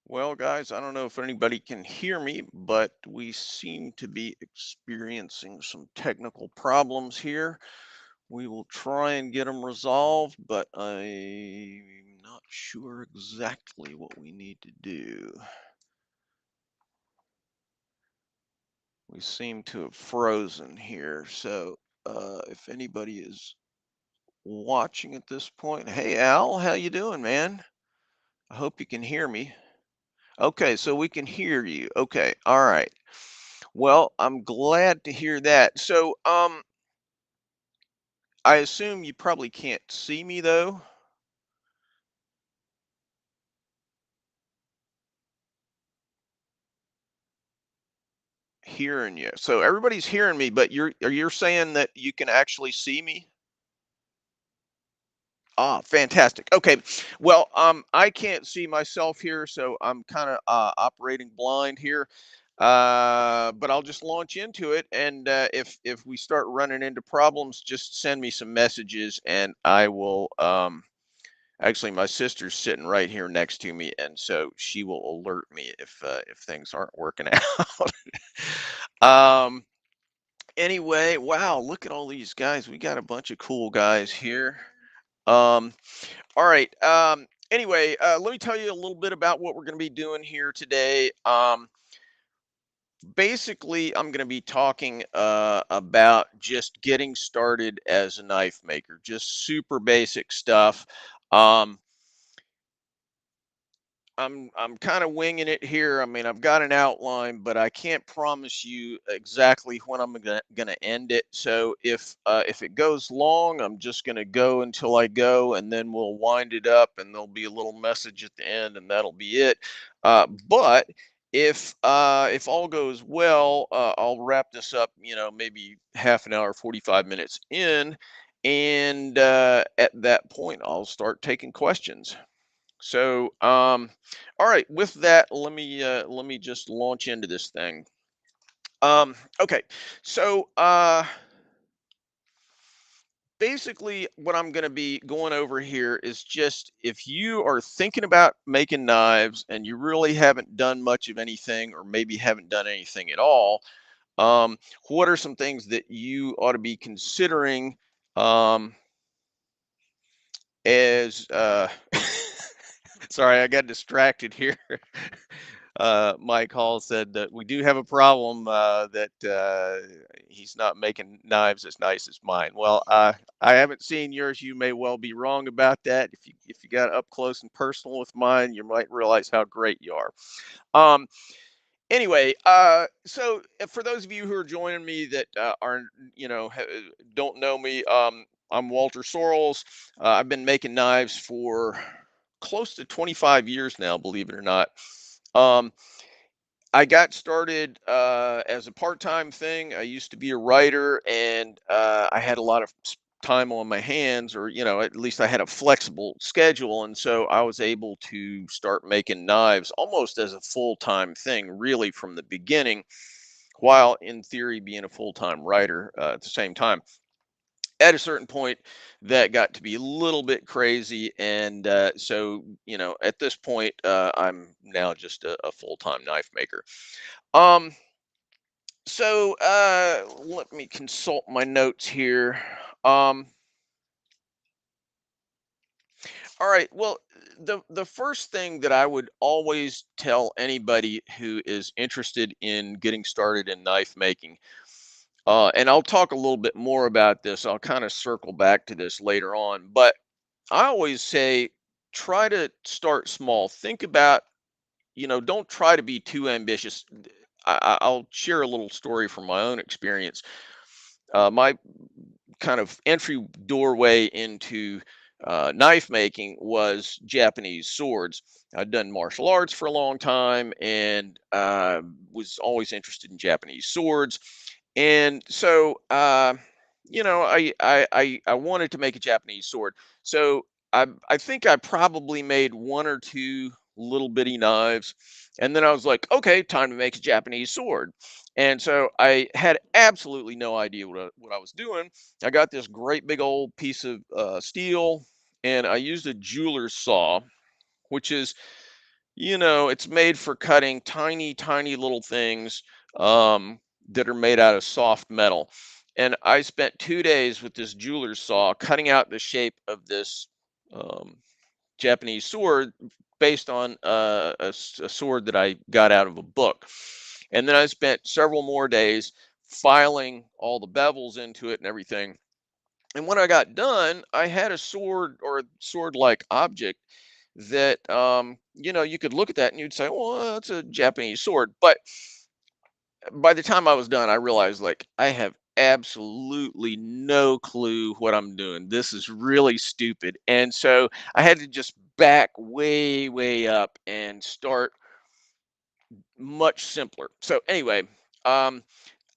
Well, guys, I don't know if anybody can hear me, but we seem to be experiencing some technical problems here. We will try and get them resolved, but I'm not sure exactly what we need to do. We seem to have frozen here. So, if anybody is watching at this point, hey Al, how you doing, man? I hope you can hear me. Okay, so we can hear you. Okay, all right. Well, I'm glad to hear that. So, I assume you probably can't see me though. Hearing you. So everybody's hearing me, but you're saying that you can actually see me? Ah, fantastic. Okay. Well, I can't see myself here, so I'm kind of operating blind here. But I'll just launch into it, and if we start running into problems, just send me some messages, and I will. Actually, my sister's sitting right here next to me, and so she will alert me if things aren't working out. um. Anyway, wow, look at all these guys. We got a bunch of cool guys here. Um. All right. Anyway, let me tell you a little bit about what we're going to be doing here today. Basically, I'm going to be talking about just getting started as a knife maker, just super basic stuff. Um, I'm kind of winging it here. I mean, I've got an outline, but I can't promise you exactly when I'm gonna end it. So if it goes long, I'm just gonna go until I go, and then we'll wind it up, and there'll be a little message at the end, and that'll be it. But if all goes well, I'll wrap this up. Maybe half an hour, 45 minutes in, and at that point, I'll start taking questions. So, all right, with that, let me just launch into this thing. Okay, so basically, what I'm going to be going over here is just if you are thinking about making knives and you really haven't done much of anything, or maybe haven't done anything at all, um, what are some things that you ought to be considering um, as sorry, I got distracted here. Mike Hall said that we do have a problem that he's not making knives as nice as mine. Well, I haven't seen yours. You may well be wrong about that. If you got up close and personal with mine, you might realize how great you are. Um, anyway, so for those of you who are joining me that are don't know me, I'm Walter Sorrells. I've been making knives for close to 25 years now, believe it or not. Um, I got started as a part-time thing. I used to be a writer, and I had a lot of time on my hands, or at least I had a flexible schedule, and so I was able to start making knives almost as a full-time thing, really from the beginning, while in theory being a full-time writer at the same time. At a certain point, that got to be a little bit crazy, and so at this point, I'm now just a full-time knife maker. Um, so let me consult my notes here. Um, all right. Well, the first thing that I would always tell anybody who is interested in getting started in knife making, and I'll talk a little bit more about this. I'll kind of circle back to this later on, but I always say try to start small. Think about, don't try to be too ambitious. I'll share a little story from my own experience. My kind of entry doorway into knife making was Japanese swords. I'd done martial arts for a long time, and was always interested in Japanese swords. And so, I wanted to make a Japanese sword. So I think I probably made one or two little bitty knives, and then I was like, okay, time to make a Japanese sword. And so I had absolutely no idea what I was doing. I got this great big old piece of steel, and I used a jeweler's saw, which is It's made for cutting tiny, tiny little things that are made out of soft metal. And I spent 2 days with this jeweler's saw cutting out the shape of this um, Japanese sword based on a sword that I got out of a book. And then I spent several more days filing all the bevels into it and everything. And when I got done, I had a sword or a sword-like object that you could look at that and you'd say, "Well, that's a Japanese sword." But by the time I was done, I realized like I have absolutely no clue what I'm doing. This is really stupid. And so I had to just back way, way up and start much simpler. So anyway, um,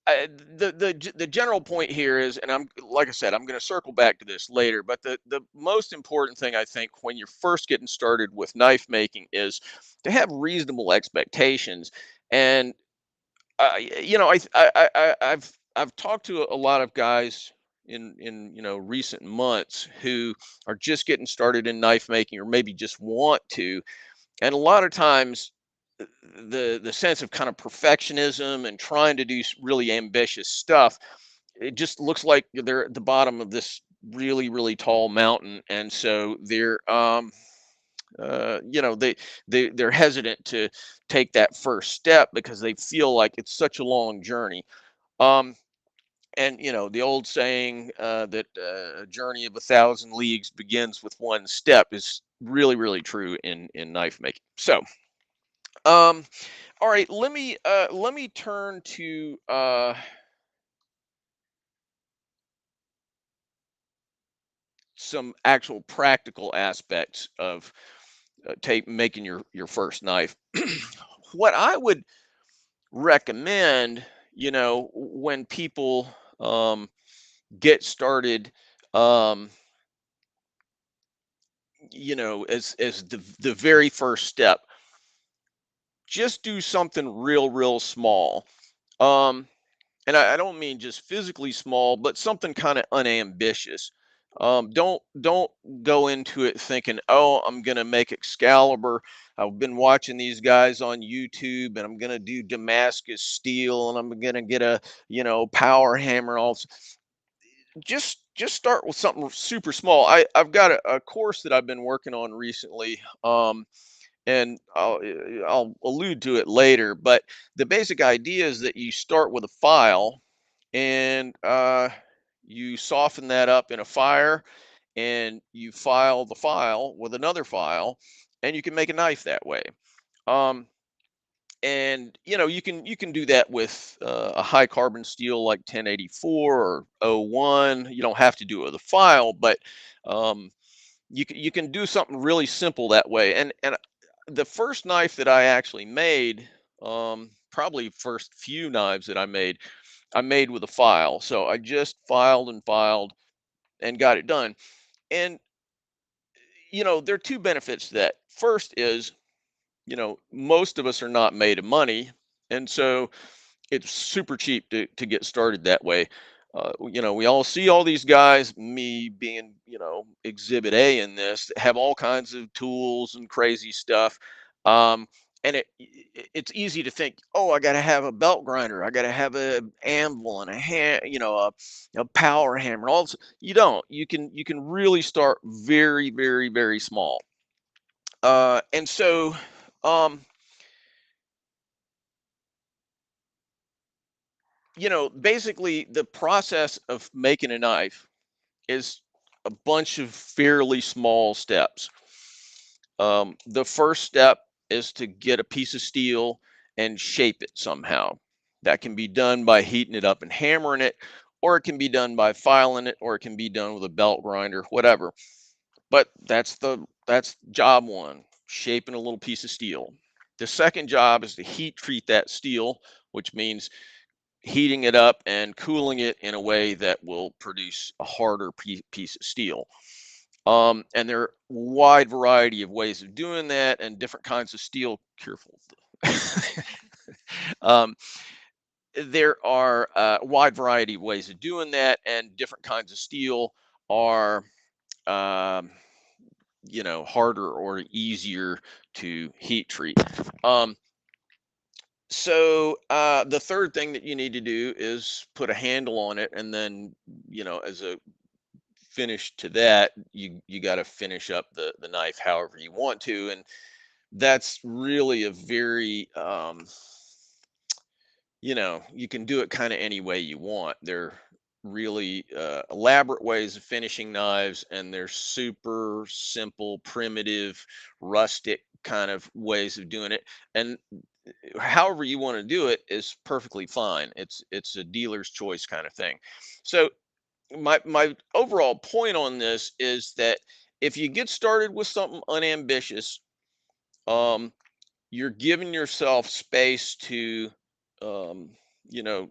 the general point here is, and I'm like I said, I'm going to circle back to this later. But the most important thing I think when you're first getting started with knife making is to have reasonable expectations. And I've talked to a lot of guys in recent months who are just getting started in knife making or maybe just want to, and a lot of times the sense of kind of perfectionism and trying to do really ambitious stuff, it just looks like they're at the bottom of this really really tall mountain, and so they're hesitant to take that first step because they feel like it's such a long journey. um and the old saying that a journey of 1,000 leagues begins with one step is really really true in knife making. So um all right, let me turn to some actual practical aspects of making your first knife. What I would recommend, when people um, get started, um, as the very first step, just do something real, real small. Um, and I don't mean just physically small, but something kind of unambitious. Don't go into it thinking, oh, I'm gonna make Excalibur. I've been watching these guys on YouTube, and I'm gonna do Damascus steel, and I'm gonna get a power hammer. Just start with something super small. I've got a course that I've been working on recently. And I'll allude to it later, but the basic idea is that you start with a file, and you soften that up in a fire, and you file the file with another file, and you can make a knife that way. Um, and you can do that with a high carbon steel like 1084 or '01. You don't have to do it with a file, but um, you can do something really simple that way. And the first knife that I actually made, probably first few knives that I made with a file. So I just filed and filed and got it done. And there are two benefits to that. First is, most of us are not made of money, and so it's super cheap to get started that way. We all see all these guys, me being, exhibit A in this, that have all kinds of tools and crazy stuff. Um, and it's easy to think, oh, I got to have a belt grinder, I got to have a anvil and a hand, a power hammer. All this. You don't. You can really start very, very, very small. And so, um, basically, the process of making a knife is a bunch of fairly small steps. The first step is to get a piece of steel and shape it somehow. That can be done by heating it up and hammering it, or it can be done by filing it, or it can be done with a belt grinder, whatever. But that's job one, shaping a little piece of steel. The second job is to heat treat that steel, which means heating it up and cooling it in a way that will produce a harder piece of steel. And there are a wide variety of ways of doing that and different kinds of steel. Careful. um, there are a wide variety of ways of doing that, and different kinds of steel are um, harder or easier to heat treat. Um, so the third thing that you need to do is put a handle on it, and then as a finish to that, you got to finish up the knife however you want to, and that's really a very you can do it kind of any way you want. They're really elaborate ways of finishing knives, and they're super simple, primitive, rustic kind of ways of doing it. And however you want to do it is perfectly fine. It's a dealer's choice kind of thing. So my overall point on this is that if you get started with something unambitious, um, you're giving yourself space to um, you know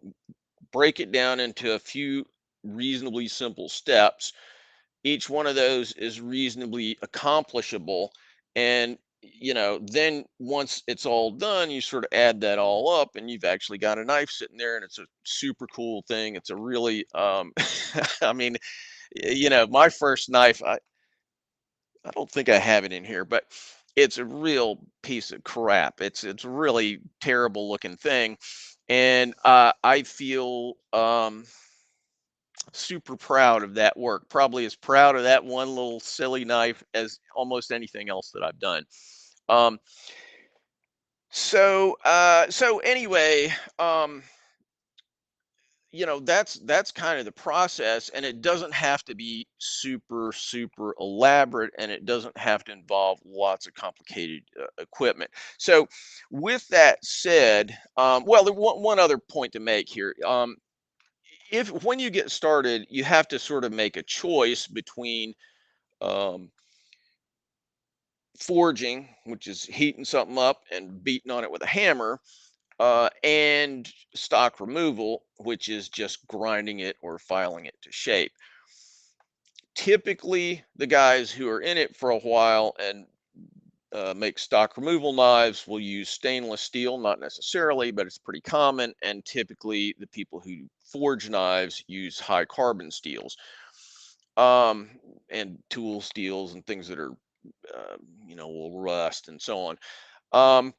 break it down into a few reasonably simple steps. Each one of those is reasonably accomplishable. And, then once it's all done, you sort of add that all up and you've actually got a knife sitting there, and it's a super cool thing. It's a really, I mean, my first knife, I don't think I have it in here, but it's a real piece of crap. It's a really terrible looking thing. And I feel super proud of that work. Probably as proud of that one little silly knife as almost anything else that I've done. Um, so anyway, that's kind of the process, and it doesn't have to be super super elaborate, and it doesn't have to involve lots of complicated equipment. So with that said, well, one other point to make here. If when you get started, you have to sort of make a choice between um, forging, which is heating something up and beating on it with a hammer, and stock removal, which is just grinding it or filing it to shape. Typically, the guys who are in it for a while and make stock removal knives will use stainless steel, not necessarily, but it's pretty common. And typically, the people who forge knives use high carbon steels, um, and tool steels and things that are, uh, will rust and so on. Um,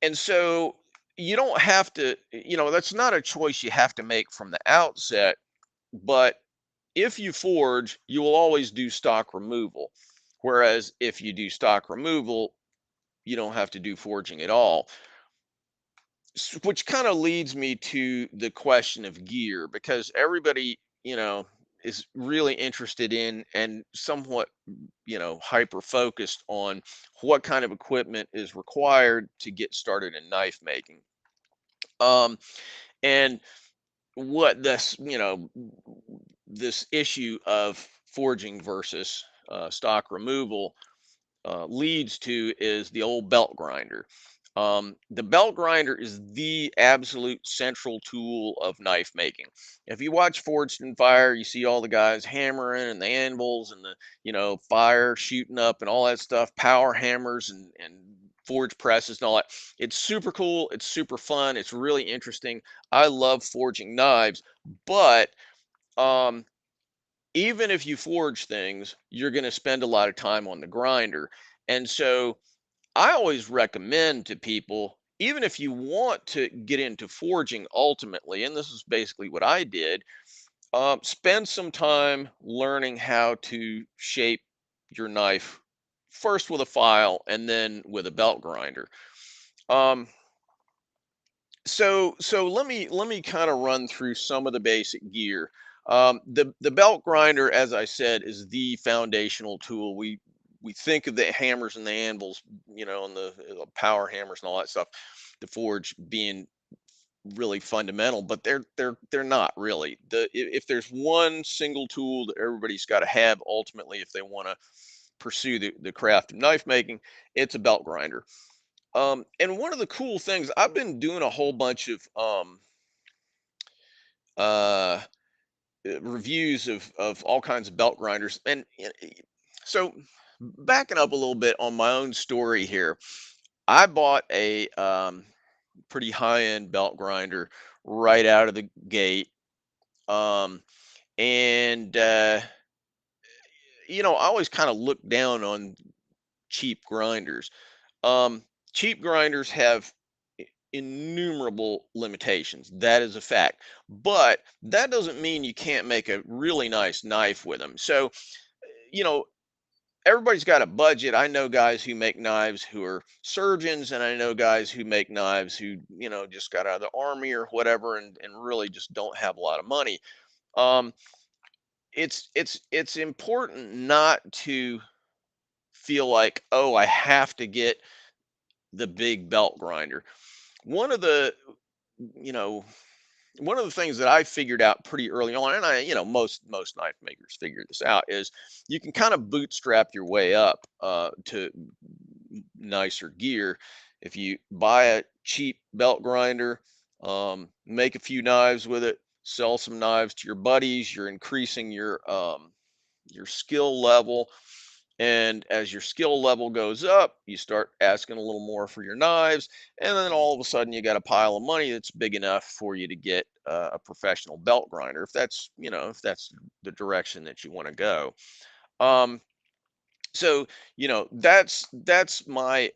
and so you don't have to, that's not a choice you have to make from the outset. But if you forge, you will always do stock removal. Whereas if you do stock removal, you don't have to do forging at all. Which kind of leads me to the question of gear, because everybody, is really interested in and somewhat, hyper focused on what kind of equipment is required to get started in knife making. And what this issue of forging versus stock removal leads to is the old belt grinder. The belt grinder is the absolute central tool of knife making. If you watch Forged in Fire, you see all the guys hammering and the anvils and the fire shooting up and all that stuff, power hammers and forge presses and all that. It's super cool. It's super fun. It's really interesting. I love forging knives, but um, even if you forge things, you're going to spend a lot of time on the grinder. And so I always recommend to people, even if you want to get into forging ultimately, and this is basically what I did, spend some time learning how to shape your knife first with a file and then with a belt grinder. Um, so let me kind of run through some of the basic gear. The belt grinder, as I said, is the foundational tool. We think of the hammers and the anvils, and the power hammers and all that stuff, the forge being really fundamental, but they're not really. If there's one single tool that everybody's got to have ultimately if they want to pursue the craft of knife making, it's a belt grinder. And one of the cool things, I've been doing a whole bunch of uh, reviews of all kinds of belt grinders, and so backing up a little bit on my own story here, I bought a pretty high end belt grinder right out of the gate, um, and I always kind of look down on cheap grinders. Um, Cheap grinders have innumerable limitations. That is a fact. But that doesn't mean you can't make a really nice knife with them. So, you know, everybody's got a budget. I know guys who make knives who are surgeons, and I know guys who make knives who, just got out of the army or whatever and really just don't have a lot of money. Um, it's important not to feel like, oh, I have to get the big belt grinder. One of the, you know, One of the things that I figured out pretty early on, and most knife makers figure this out, is you can kind of bootstrap your way up to nicer gear. If you buy a cheap belt grinder, make a few knives with it, sell some knives to your buddies, you're increasing your skill level. And as your skill level goes up, you start asking a little more for your knives. And then all of a sudden, you got a pile of money that's big enough for you to get a professional belt grinder, if that's the direction that you want to go. Um, so, that's my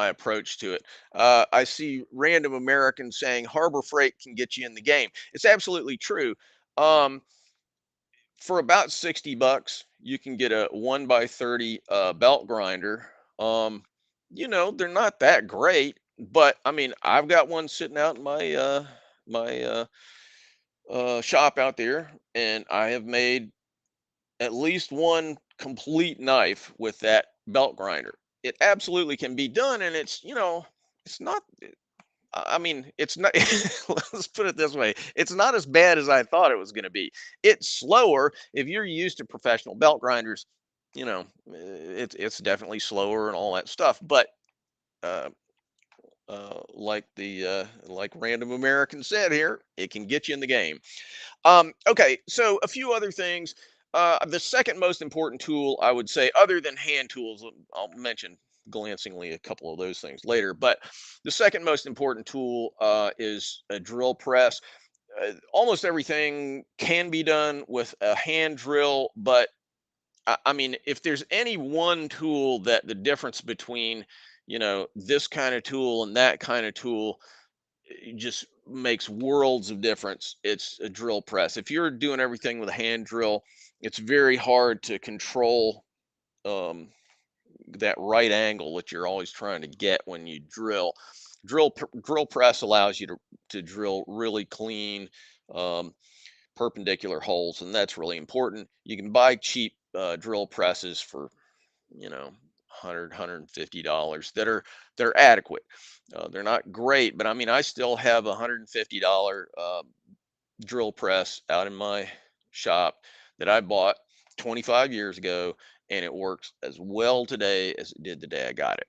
approach to it. I see random Americans saying Harbor Freight can get you in the game. It's absolutely true. Um, for about 60 bucks, you can get a 1 by 30 belt grinder. Um, they're not that great, but I mean, I've got one sitting out in my shop out there, and I have made at least one complete knife with that belt grinder. It absolutely can be done, and it's not. I mean, it's not. Let's put it this way: it's not as bad as I thought it was going to be. It's slower. If you're used to professional belt grinders, it's definitely slower and all that stuff. But uh, like random American said here, it can get you in the game. Okay, so a few other things. The second most important tool, I would say, other than hand tools, I'll mention glancingly a couple of those things later. But the second most important tool is a drill press. Almost everything can be done with a hand drill, but I mean, if there's any one tool that the difference between, this kind of tool and that kind of tool it just makes worlds of difference. It's a drill press. If you're doing everything with a hand drill, it's very hard to control um, that right angle that you're always trying to get when you drill. Drill press allows you to drill really clean, um, perpendicular holes, and that's really important. You can buy cheap drill presses for 100 $150 that are adequate. They're not great, but I mean, I still have a $150 drill press out in my shop that I bought 25 years ago, and it works as well today as it did the day I got it.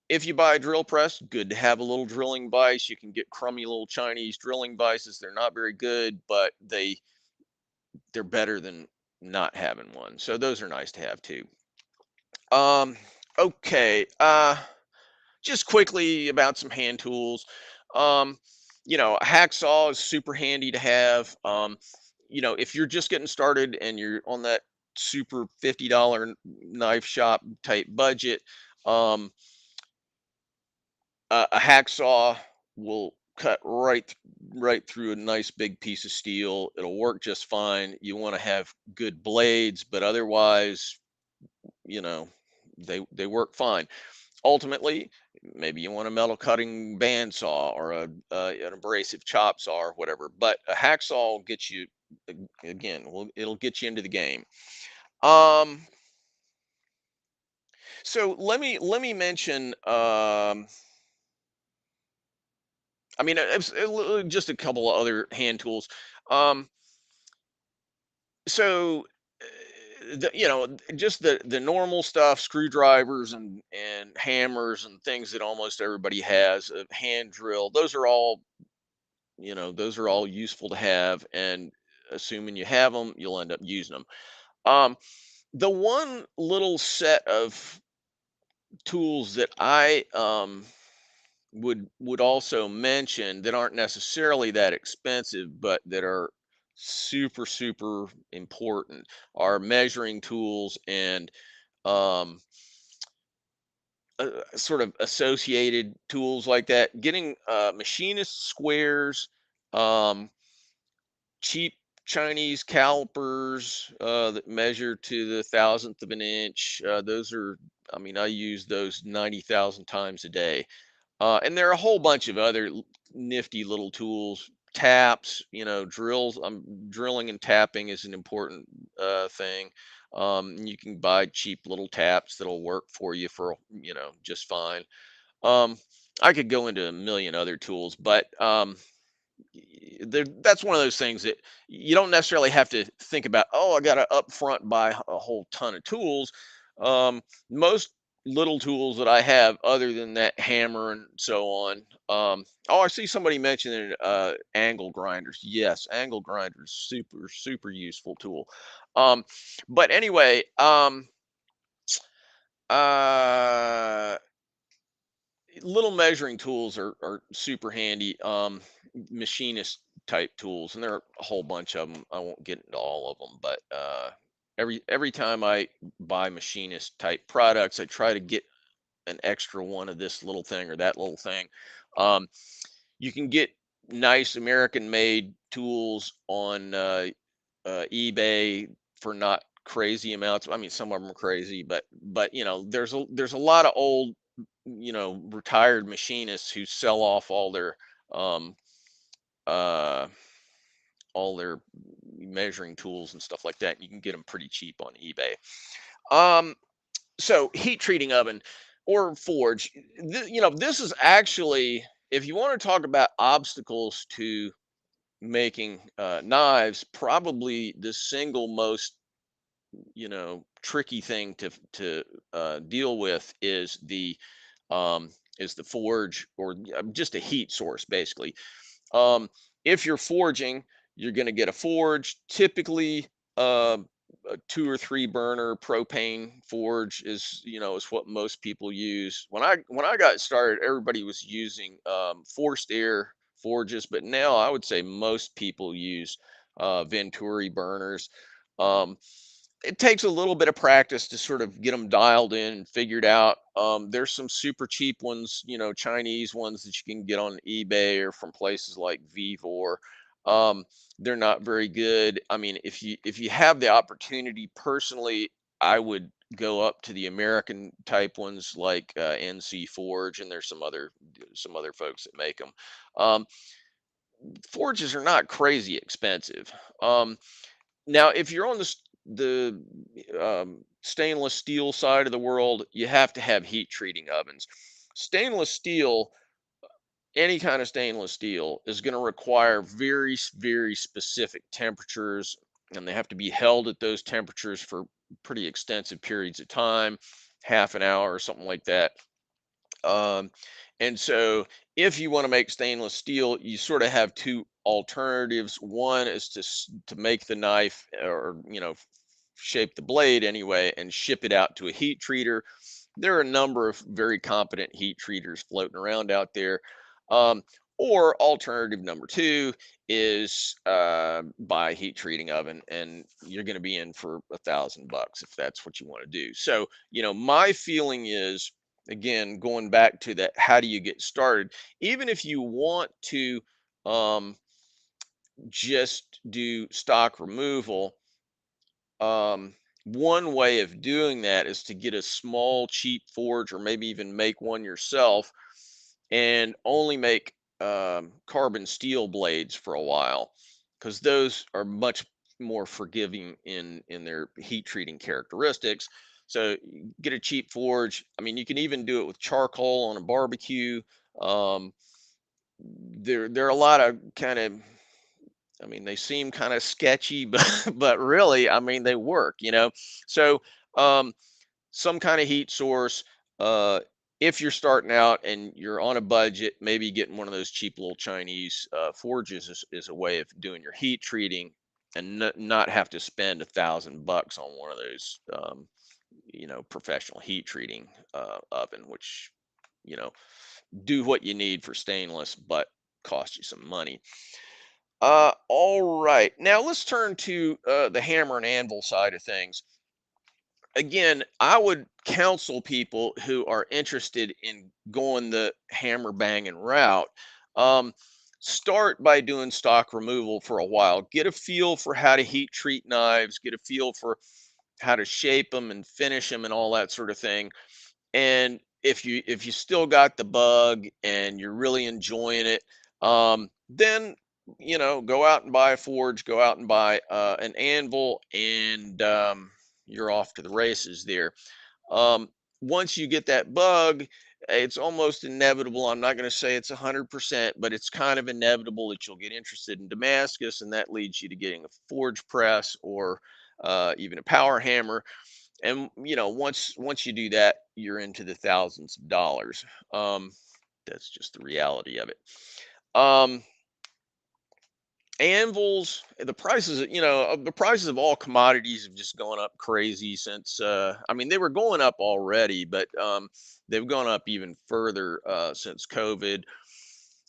If you buy a drill press, good to have a little drilling vise. You can get crummy little Chinese drilling vices. They're not very good, but they're better than not having one. So those are nice to have too. Um, okay. Just quickly about some hand tools. Um, a hacksaw is super handy to have. If you're just getting started and you're on that super $50 knife shop type budget, um, a hacksaw will cut right through a nice big piece of steel. It'll work just fine. You want to have good blades, but otherwise, you know, they work fine. Ultimately, maybe you want a metal cutting bandsaw or an abrasive chop saw or whatever, but a hacksaw will get you again. It'll get you into the game. Um, so let me mention. I mean, just a couple of other hand tools. Um, so just the normal stuff, screwdrivers and hammers and things that almost everybody has, a hand drill, those are all useful to have, and assuming you have them, you'll end up using them. The one little set of tools that I would also mention that aren't necessarily that expensive, but that are super, super important are measuring tools and um, sort of associated tools like that. Getting machinist squares, um, cheap Chinese calipers that measure to the thousandth of an inch. Those are, I mean, I use those 90,000 times a day. And there are a whole bunch of other nifty little tools, taps, drills. Drilling and tapping is an important thing. You can buy cheap little taps that'll work for you for, just fine. Um, I could go into a million other tools, but that's one of those things that you don't necessarily have to think about. Oh, I got to upfront buy a whole ton of tools. Most little tools that I have, other than that hammer and so on. Oh, I see somebody mentioning angle grinders. Yes, angle grinders, super super useful tool. Um, but anyway, uh, little measuring tools are super handy. Machinist type tools, and there are a whole bunch of them. I won't get into all of them, but every time I buy machinist type products, I try to get an extra one of this little thing or that little thing. Um, you can get nice American made tools on eBay for not crazy amounts. I mean, some of them are crazy, but there's a lot of old, retired machinists who sell off um uh all their measuring tools and stuff like that. You can get them pretty cheap on eBay. Um, so heat treating oven or forge, this is actually, if you want to talk about obstacles to making knives, probably the single most tricky thing to deal with um, is the forge, or just a heat source basically. Um, if you're forging, you're going to get a forge. Typically, uh, a 2 or 3 burner propane forge is what most people use. When I got started, everybody was using forced air forges, but now I would say most people use Venturi burners. Um, it takes a little bit of practice to sort of get them dialed in and figured out. There's some super cheap ones, Chinese ones that you can get on eBay or from places like Vivor. Um, they're not very good. I mean, if you have the opportunity, personally, I would go up to the American type ones like NC Forge, and there's some other folks that make them. Um, Forges are not crazy expensive. Now, if you're on the stainless steel side of the world, you have to have heat treating ovens. Stainless steel, any kind of stainless steel, is going to require very, very specific temperatures, and they have to be held at those temperatures for pretty extensive periods of time, half an hour or something like that. Um, and so, if you want to make stainless steel, you sort of have two alternatives. One is to make the knife, or shape the blade anyway, and ship it out to a heat treater. There are a number of very competent heat treaters floating around out there. Um, or alternative number two is buy a heat treating oven, and you're going to be in for $1,000 if that's what you want to do. So, my feeling is, again, going back to that, how do you get started? Even if you want to um, just do stock removal, um, one way of doing that is to get a small, cheap forge, or maybe even make one yourself, and only make carbon steel blades for a while, because those are much more forgiving in their heat treating characteristics. So get a cheap forge. I mean, you can even do it with charcoal on a barbecue. Um, there are a lot of kind of, I mean, they seem kind of sketchy, but really, I mean, they work. So, um, some kind of heat source. Uh, if you're starting out and you're on a budget, maybe getting one of those cheap little Chinese forges is a way of doing your heat treating, and not have to spend $1,000 on one of those, professional heat treating oven, which, you know, do what you need for stainless, but cost you some money. All right. Now let's turn to the hammer and anvil side of things. Again, I would counsel people who are interested in going the hammer banging route. Um, Start by doing stock removal for a while. Get a feel for how to heat treat knives. Get a feel for how to shape them and finish them and all that sort of thing. And if you still got the bug and you're really enjoying it, then go out and buy a forge, go out and buy an anvil, and you're off to the races there. Um, Once you get that bug, it's almost inevitable. I'm not going to say it's 100%, but it's kind of inevitable that you'll get interested in Damascus, and that leads you to getting a forge press or even a power hammer. And once you do that, you're into the thousands of dollars. Um, that's just the reality of it. Um, Anvils, the prices of all commodities have just gone up crazy since. I mean, they were going up already, but they've gone up even further since COVID.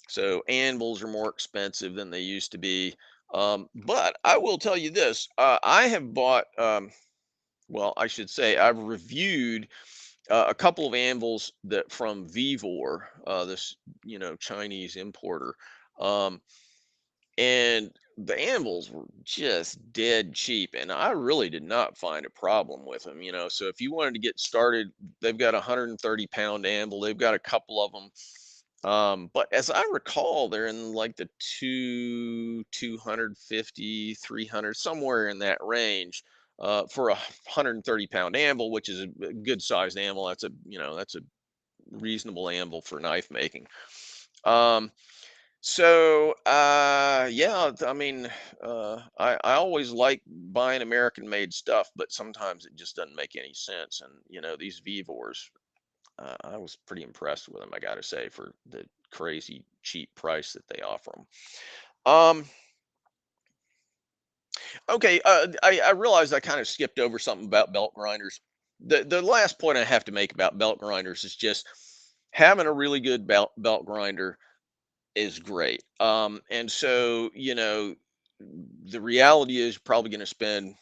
So anvils are more expensive than they used to be. But I will tell you this: I have bought. Well, I should say I've reviewed a couple of anvils that from Vivor, this Chinese importer, um, and the anvils were just dead cheap, and I really did not find a problem with them. So if you wanted to get started, they've got a 130-pound anvil. They've got a couple of them. But as I recall, they're in like the 250, 300, somewhere in that range for a 130-pound anvil, which is a good sized anvil. That's a reasonable anvil for knife making. Um, yeah, I mean, I always like buying American made stuff, but sometimes it just doesn't make any sense. And these Vivors, I was pretty impressed with them, I gotta say, for the crazy cheap price that they offer them. Um, okay, I realized I kind of skipped over something about belt grinders. The last point I have to make about belt grinders is just having a really good belt grinder is great. And so the reality is you're probably going to spend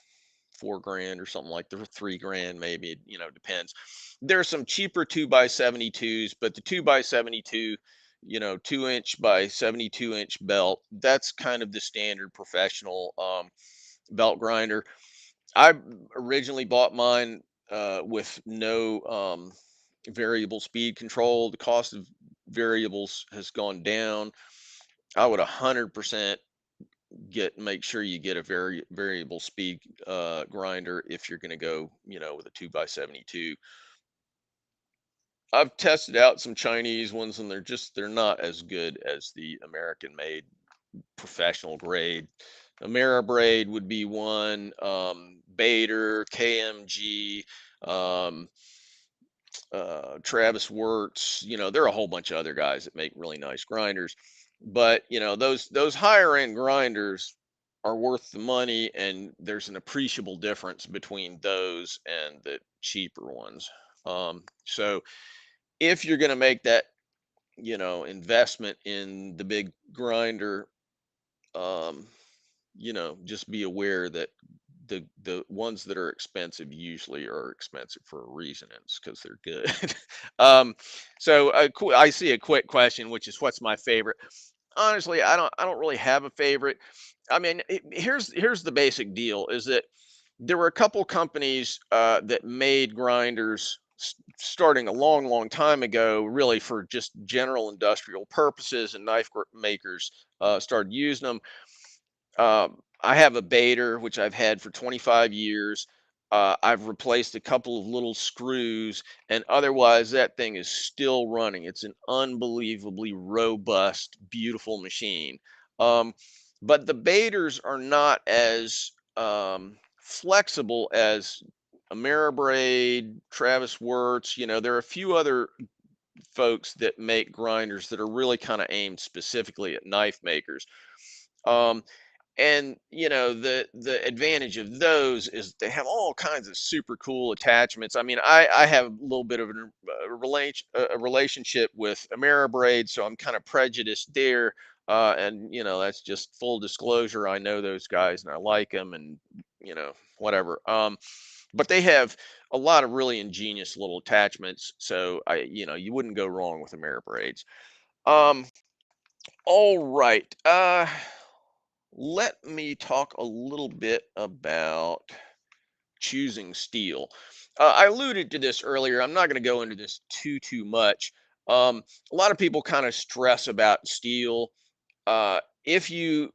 4 grand or something like the 3 grand, maybe, depends. There's some cheaper 2x72s, but the 2x72, 2 inch by 72-inch belt, that's kind of the standard professional belt grinder. I originally bought mine with no variable speed control. The cost of variables has gone down. I would 100% make sure you get a variable speed grinder if you're going to go with a 2x72. I've tested out some Chinese ones, and they're not as good as the American made professional grade. Ameribraid would be one, Bader, KMG, um, Travis Wirtz. There are a whole bunch of other guys that make really nice grinders, but those higher end grinders are worth the money, and there's an appreciable difference between those and the cheaper ones. So if you're going to make that investment in the big grinder, um, just be aware that the ones that are expensive usually are expensive for a reason. It's because they're good. um, I see a quick question, which is what's my favorite. Honestly, I don't really have a favorite. I mean, here's the basic deal: is that there were a couple companies that made grinders starting a long, long time ago, really for just general industrial purposes, and makers started using them. I have a Bader, which I've had for 25 years. I've replaced a couple of little screws, and otherwise, that thing is still running. It's an unbelievably robust, beautiful machine. Um, but the Baders are not as flexible as Ameribraid, Travis Wirtz. There are a few other folks that make grinders that are really kind of aimed specifically at knife makers. Um, and the advantage of those is they have all kinds of super cool attachments. I mean, I have a little bit of a relationship with Ameribraid, so I'm kind of prejudiced there. And that's just full disclosure. I know those guys and I like them, and whatever. But they have a lot of really ingenious little attachments, so you wouldn't go wrong with Ameribraids. Um, all right. Let me talk a little bit about choosing steel. I alluded to this earlier. I'm not going to go into this too much. A lot of people kind of stress about steel. If you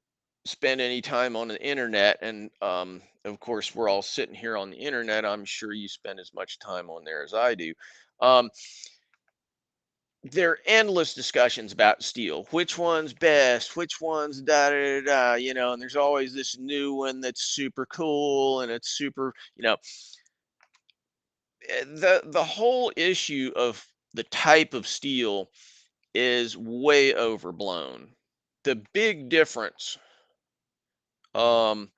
spend any time on the internet, and of course we're all sitting here on the internet, I'm sure you spend as much time on there as I do. Um, there are endless discussions about steel. Which one's best? Which one's da da da da? And there's always this new one that's super cool and it's super. The whole issue of the type of steel is way overblown. The big difference um,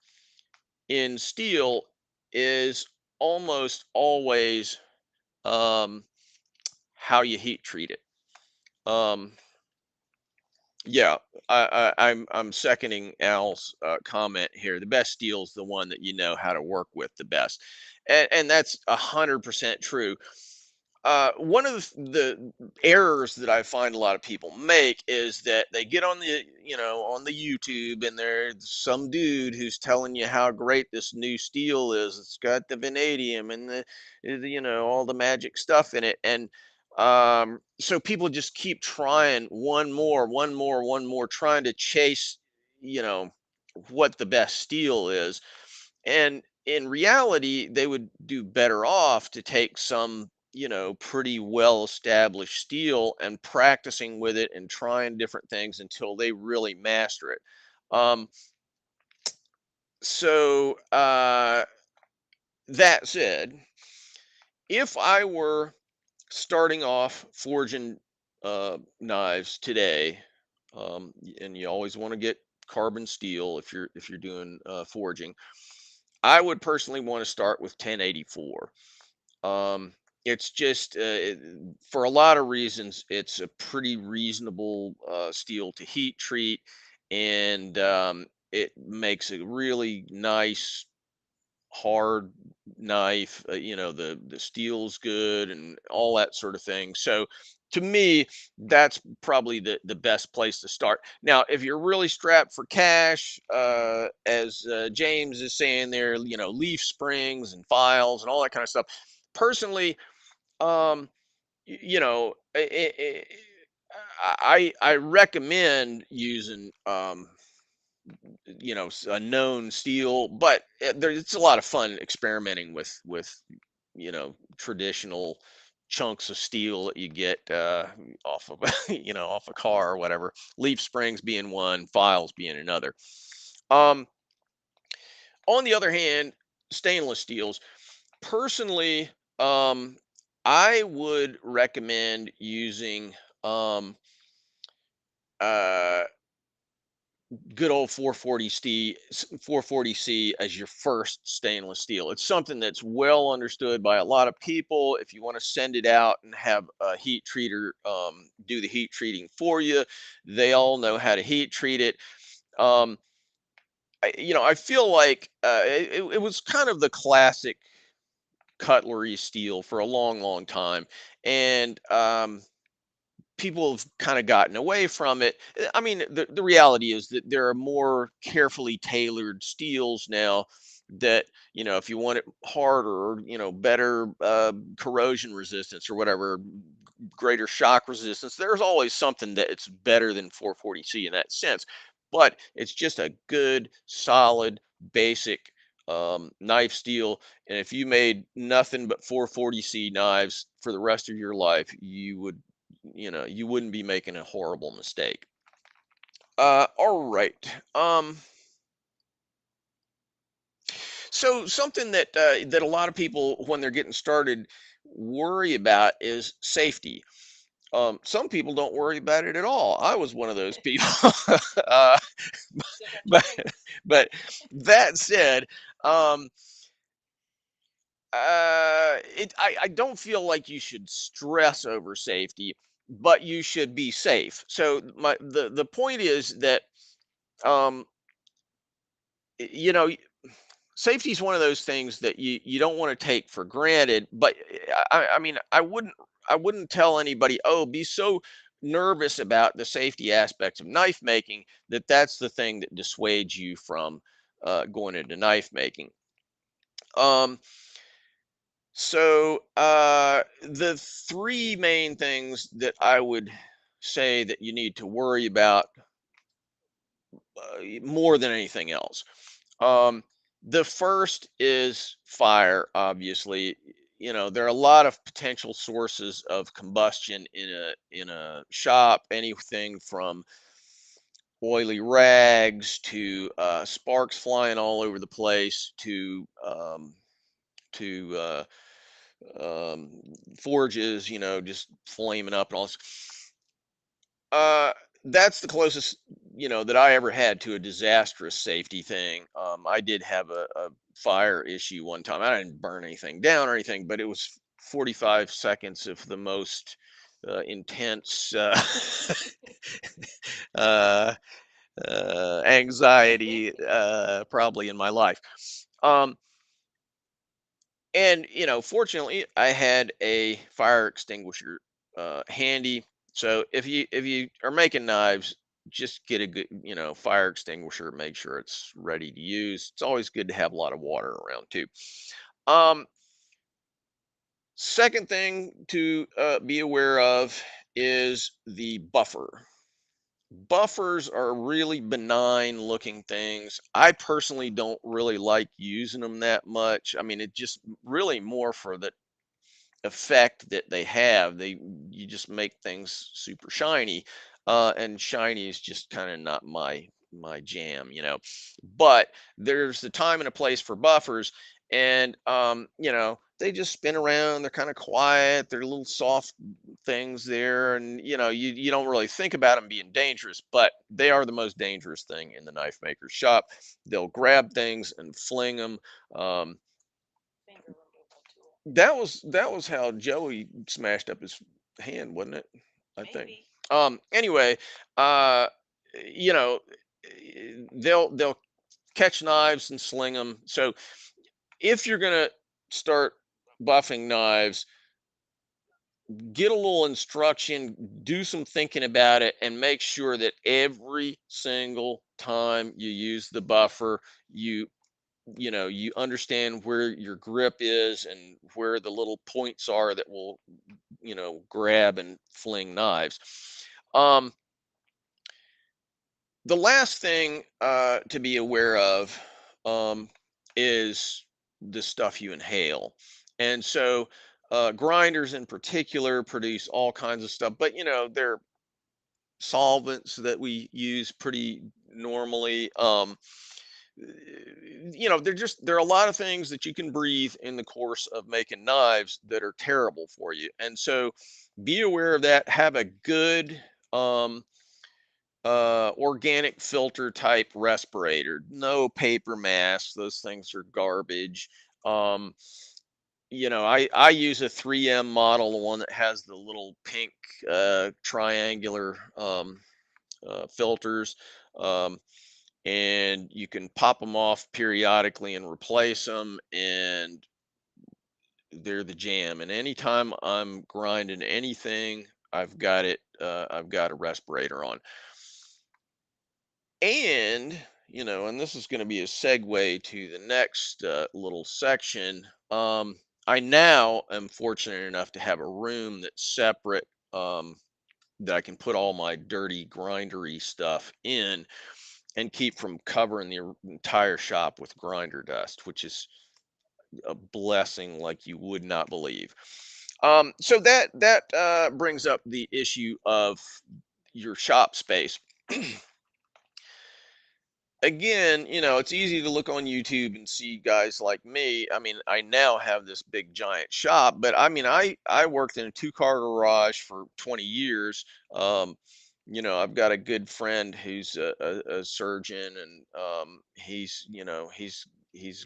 in steel is almost always um, how you heat treat it. Um, yeah, I'm seconding Al's comment here. The best steel is the one that you know how to work with the best, and that's 100% true. One of the errors that I find a lot of people make is that they get on the YouTube, and there's some dude who's telling you how great this new steel is. It's got the vanadium and all the magic stuff in it, and so people just keep trying one more, trying to chase you know what the best steel is, and in reality, they would do better off to take some, pretty well established steel and practicing with it and trying different things until they really master it. Um, so that said, if I were starting off forging knives today, and you always want to get carbon steel if you're doing forging, I would personally want to start with 1084. It's just for a lot of reasons, it's a pretty reasonable steel to heat treat, and it makes a really nice hard knife. The steel's good and all that sort of thing. So to me, that's probably the best place to start. Now, if you're really strapped for cash, as James is saying there, leaf springs and files and all that kind of stuff. Personally, um, I recommend using a known steel, but it's a lot of fun experimenting with traditional chunks of steel that you get off of off a car or whatever. Leaf springs being one, files being another. Um, on the other hand, stainless steels. Personally, I would recommend using um, uh, good old 440C as your first stainless steel. It's something that's well understood by a lot of people. If you want to send it out and have a heat treater do the heat treating for you, they all know how to heat treat it. Um, I feel like it was kind of the classic cutlery steel for a long time, and people have kind of gotten away from it. I mean, the reality is that there are more carefully tailored steels now that, if you want it harder, or, better corrosion resistance or whatever, greater shock resistance, there's always something that it's better than 440C in that sense. But it's just a good, solid, basic knife steel. And if you made nothing but 440C knives for the rest of your life, you wouldn't be making a horrible mistake. All right. So something that a lot of people, when they're getting started, worry about is safety. Some people don't worry about it at all. I was one of those people. uh, but but that said, um, I don't feel like you should stress over safety. but you should be safe. So the point is that um, you know, safety is one of those things that you don't want to take for granted. But I mean, I wouldn't tell anybody, oh, be so nervous about the safety aspects of knife making that that's the thing that dissuades you from going into knife making. Um, the three main things that I would say that you need to worry about more than anything else. Um, the first is fire, obviously. You know, there are a lot of potential sources of combustion in a shop, anything from oily rags to sparks flying all over the place to um, forges, just flaming up and all this. Uh, that's the closest, that I ever had to a disastrous safety thing. I did have a fire issue one time. I didn't burn anything down or anything, but it was 45 seconds of the most intense uh, anxiety probably in my life. Um, and fortunately, I had a fire extinguisher handy. So if you are making knives, just get a good fire extinguisher. Make sure it's ready to use. It's always good to have a lot of water around too. Um, Second thing to be aware of is the buffer. Buffers are really benign looking things. I personally don't really like using them that much. I mean, it just really more for the effect that they have. You just make things super shiny, and shiny is just kind of not my jam. But there's the time and a place for buffers, and they just spin around. They're kind of quiet. They're little soft things there, and you don't really think about them being dangerous, but they are the most dangerous thing in the knife maker's shop. They'll grab things and fling them. Um, that was how Joey smashed up his hand, wasn't it? I think. Maybe. Anyway, uh, they'll catch knives and sling them. So if you're gonna start buffing knives, get a little instruction, do some thinking about it, and make sure that every single time you use the buffer, you you understand where your grip is and where the little points are that will grab and fling knives. Um, the last thing to be aware of is the stuff you inhale. And so grinders in particular produce all kinds of stuff, but they're solvents that we use pretty normally. There are a lot of things that you can breathe in the course of making knives that are terrible for you. And so be aware of that. Have a good um, organic filter type respirator. No paper masks. Those things are garbage. Um, I use a 3M model, the one that has the little pink triangular filters. Um, and you can pop them off periodically and replace them, and they're the jam. And anytime I'm grinding anything, I've got a respirator on. And and this is going to be a segue to the next little section. I now am fortunate enough to have a room that's separate, that I can put all my dirty grindery stuff in and keep from covering the entire shop with grinder dust, which is a blessing like you would not believe. So that brings up the issue of your shop space. Again, it's easy to look on YouTube and see guys like me. I mean, I now have this big giant shop, but I mean, I worked in a two-car garage for 20 years. Um, I've got a good friend who's a surgeon, and he's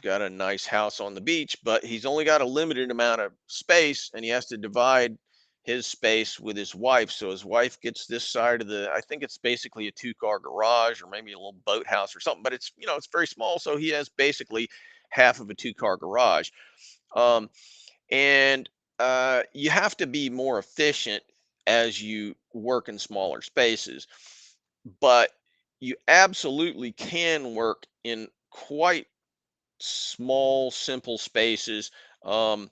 got a nice house on the beach, but he's only got a limited amount of space, and he has to divide. his space with his wife. So his wife gets this side of the, I think it's basically a two-car garage or maybe a little boathouse or something, but it's, it's very small. So he has basically half of a two-car garage. Um, and you have to be more efficient as you work in smaller spaces, but you absolutely can work in quite small, simple spaces. Um,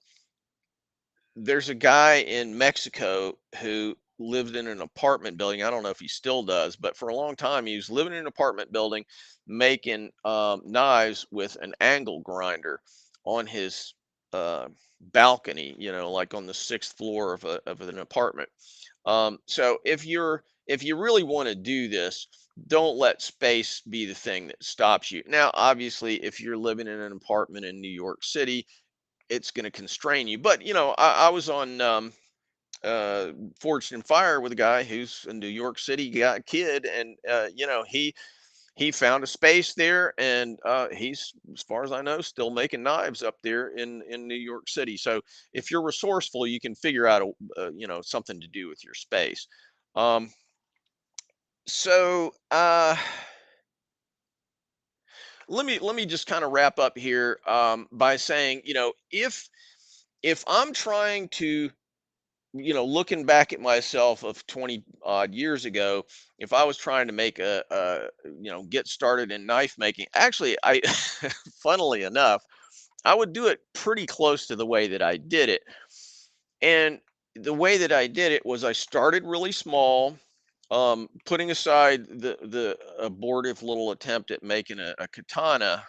there's a guy in Mexico who lived in an apartment building. I don't know if he still does, but for a long time he was living in an apartment building making knives with an angle grinder on his uh, balcony, like on the sixth floor of an apartment. So if you really want to do this, don't let space be the thing that stops you. Now, obviously, if you're living in an apartment in New York City, it's going to constrain you. But I was on Forged in Fire with a guy who's a New York City kid, and he found a space there, and he's, as far as I know, still making knives up there in New York City. So if you're resourceful, you can figure out something to do with your space. Um, so let me just kind of wrap up here by saying, if I'm trying to, looking back at myself of 20 odd years ago, if I was trying to make get started in knife making, actually, funnily enough, I would do it pretty close to the way that I did it. And the way that I did it was I started really small, putting aside the abortive little attempt at making a katana.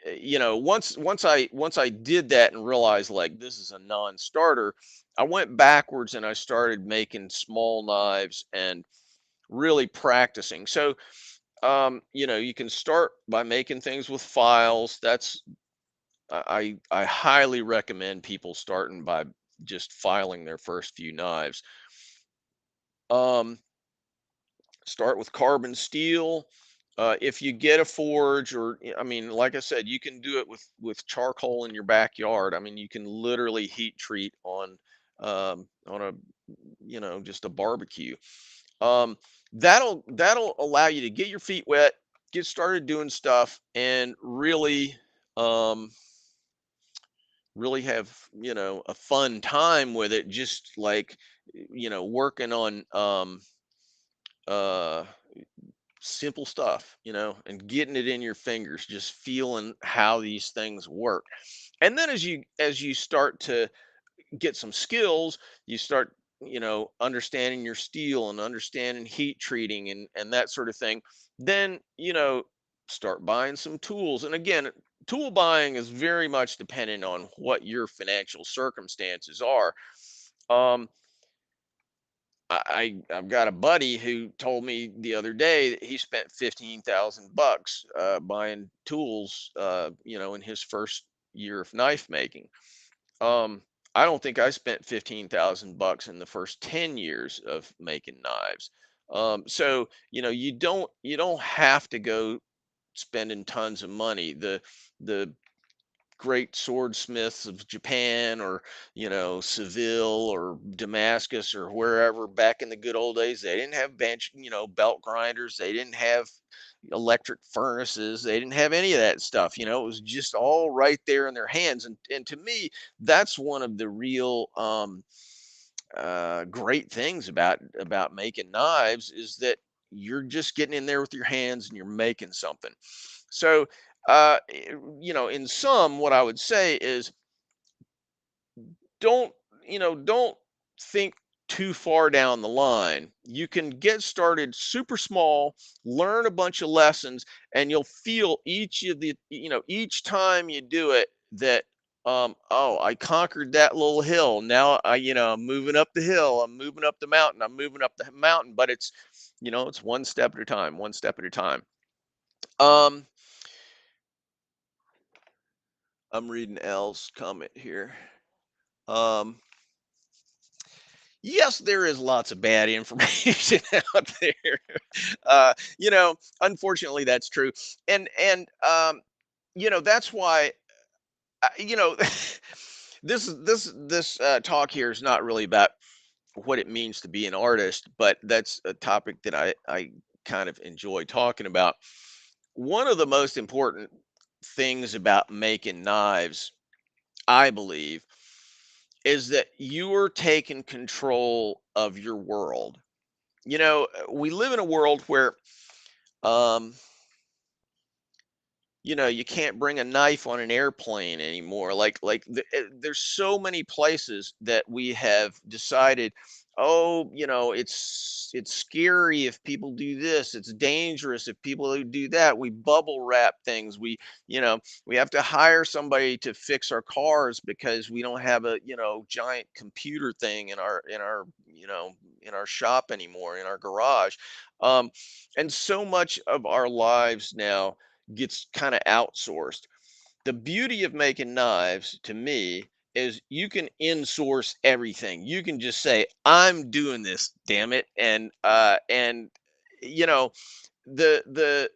Once I did that and realized like this is a non-starter, I went backwards and I started making small knives and really practicing. So you can start by making things with files. I highly recommend people starting by just filing their first few knives. Um, Start with carbon steel. If you get a forge, or I mean, like I said, you can do it with charcoal in your backyard. I mean, you can literally heat treat on a just a barbecue. Um, that'll allow you to get your feet wet, get started doing stuff, and um, really have a fun time with it. Just like working on uh simple stuff, and getting it in your fingers, just feeling how these things work. And then as you start to get some skills, you start, understanding your steel and understanding heat treating and that sort of thing. Then, start buying some tools. And again, tool buying is very much dependent on what your financial circumstances are. Um, I've got a buddy who told me the other day that he spent 15,000 bucks buying tools, in his first year of knife making. Um, I don't think I spent 15,000 bucks in the first 10 years of making knives. So you don't have to go spending tons of money. The great swordsmiths of Japan, or Seville or Damascus or wherever back in the good old days, they didn't have belt grinders, they didn't have electric furnaces, they didn't have any of that stuff. It was just all right there in their hands. And to me, that's one of the real great things about making knives, is that you're just getting in there with your hands and you're making something. So in sum, what I would say is, don't don't think too far down the line. You can get started super small, learn a bunch of lessons, and you'll feel each time you do it that, oh, I conquered that little hill. Now I'm moving up the hill, I'm moving up the mountain, I'm moving up the mountain. But it's one step at a time, one step at a time. um I'm reading L's comment here. um Yes, there is lots of bad information out there. Unfortunately, that's true. And that's why, uh, you know, This talk here is not really about what it means to be an artist, but that's a topic that I kind of enjoy talking about. One of the most important things about making knives, I believe, is that you are taking control of your world. We live in a world where um, you can't bring a knife on an airplane anymore. There's so many places that we have decided, oh, it's scary if people do this. It's dangerous if people do that. We bubble wrap things. We have to hire somebody to fix our cars because we don't have a, giant computer thing in our shop anymore, in our garage. Um, and so much of our lives now gets kind of outsourced. The beauty of making knives to me is you can insource everything. You can just say, I'm doing this, damn it. And you know, the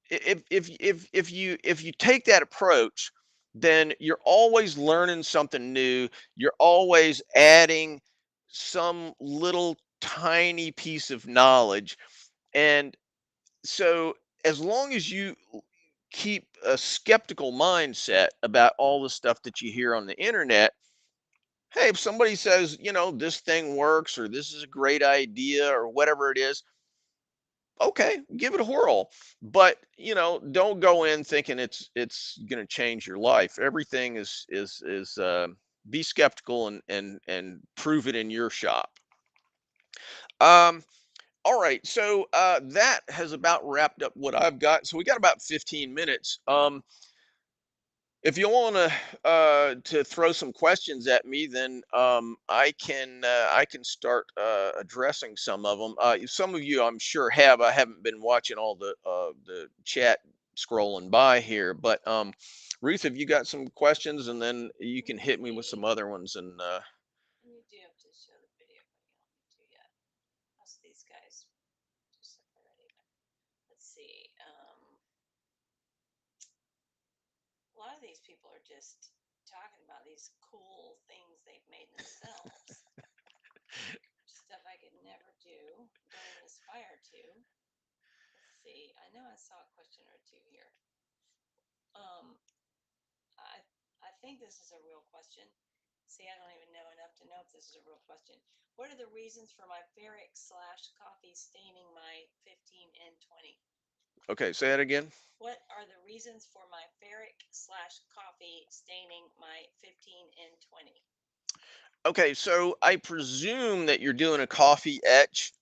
if you take that approach, then you're always learning something new. You're always adding some little tiny piece of knowledge. And so as long as you keep a skeptical mindset about all the stuff that you hear on the internet, hey, if somebody says, this thing works or this is a great idea or whatever it is, okay, give it a whirl. But, don't go in thinking it's going to change your life. Everything is be skeptical and prove it in your shop. Um, all right, so that has about wrapped up what I've got. So we got about 15 minutes. If you want to throw some questions at me, then I can start addressing some of them. Some of you, I'm sure, have. I haven't been watching all the chat scrolling by here, but Ruth, have you got some questions? And then you can hit me with some other ones. And you do have to show the video, but you don't need to yet. Most of these guys just like already. But let's see. A lot of these people are just talking about these cool things they've made themselves. Stuff I could never do, don't even aspire to. Let's see. I know I saw a question or two here. Um, I I think this is a real question. See, I don't even know enough to know if this is a real question. What are the reasons for my ferric slash coffee staining my 15 and 20? Okay, say that again. What are the reasons for my ferric slash coffee staining my 15 and 20? Okay, so I presume that you're doing a coffee etch.